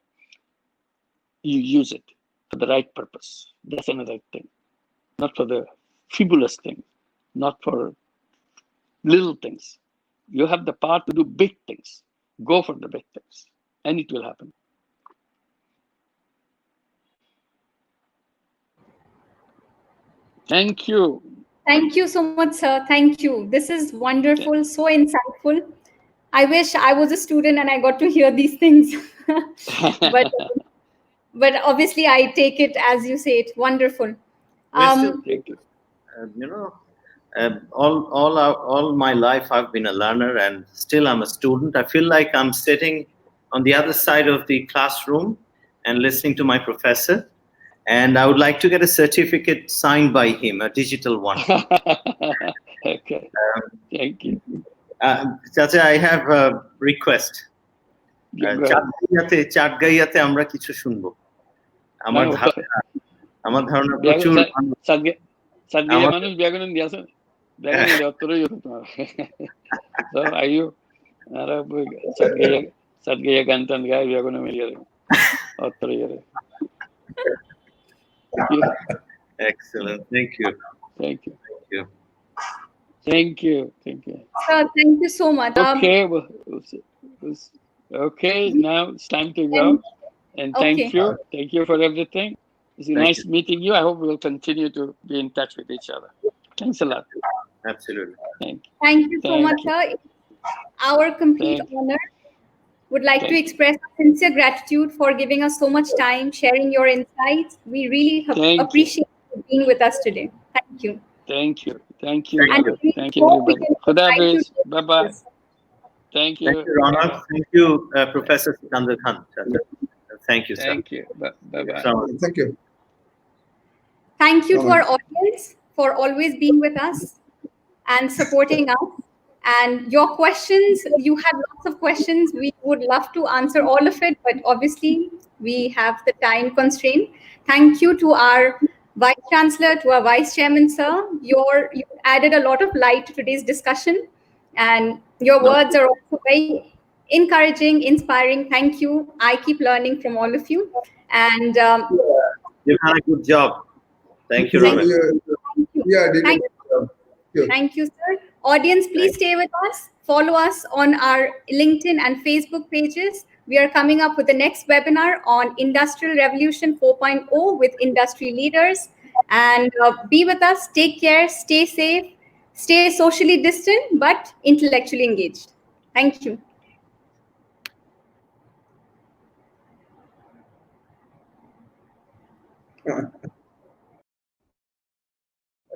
you use it for the right purpose. That's another thing. Not for the frivolous thing, not for little things. You have the power to do big things. Go for the big things, and it will happen. Thank you. Thank you so much, sir. Thank you. This is wonderful, so insightful. I wish I was a student and I got to hear these things. but but obviously I take it as you say it. Wonderful. Wisdom, Thank you. you know, all my life I've been a learner, and still I'm a student. I feel like I'm sitting on the other side of the classroom and listening to my professor. And I would like to get a certificate signed by him, a digital one. Okay. Thank you. Chacha, I have a request. Yeah, go ahead. চাটগাইয়াতে আমরা কিছু শুনবো। আমার ধারণা প্রচুর Sadgaya মানুষ ব্যাকরণ দিয়েছে ব্যাকরণ উত্তরই হতো তোমার so are you আরে sadgaya গান টান গায় ব্যাকরণ মিলিয়ে উত্তরই করে Excellent. Thank you. Thank you. Thank you. Thank you. Thank you. Sir, thank you so much. Okay. Okay. Now it's time to go. And thank Okay. you. Thank you for everything. It's nice meeting you. I hope we'll continue to be in touch with each other. Thanks a lot. Absolutely. Thank you so much, sir. It's our complete honor. Would like to express sincere gratitude for giving us so much time, sharing your insights. We really appreciate you being with us today. Thank you. Thank you. Thank you. Thank you, everybody. Bye-bye. Thank you. Thank you, Ronak. Thank you, Professor Sagandar Khan. Thank you, sir. Thank you. Bye-bye. Thank you. Thank you to our audience for always being with us and supporting us. And your questions, you have lots of questions. We would love to answer all of it, but obviously we have the time constraint. Thank you to our Vice Chancellor, to our Vice Chairman, sir. You added a lot of light to today's discussion, and your words are also very encouraging, inspiring. Thank you. I keep learning from all of you. And you've done a good job. Thank you, Robert. Thank you, sir. Audience, please stay with us. Follow us on our LinkedIn and Facebook pages. We are coming up with the next webinar on Industrial Revolution 4.0 with industry leaders. And be with us. Take care. Stay safe. Stay socially distant, but intellectually engaged. Thank you.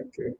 Okay.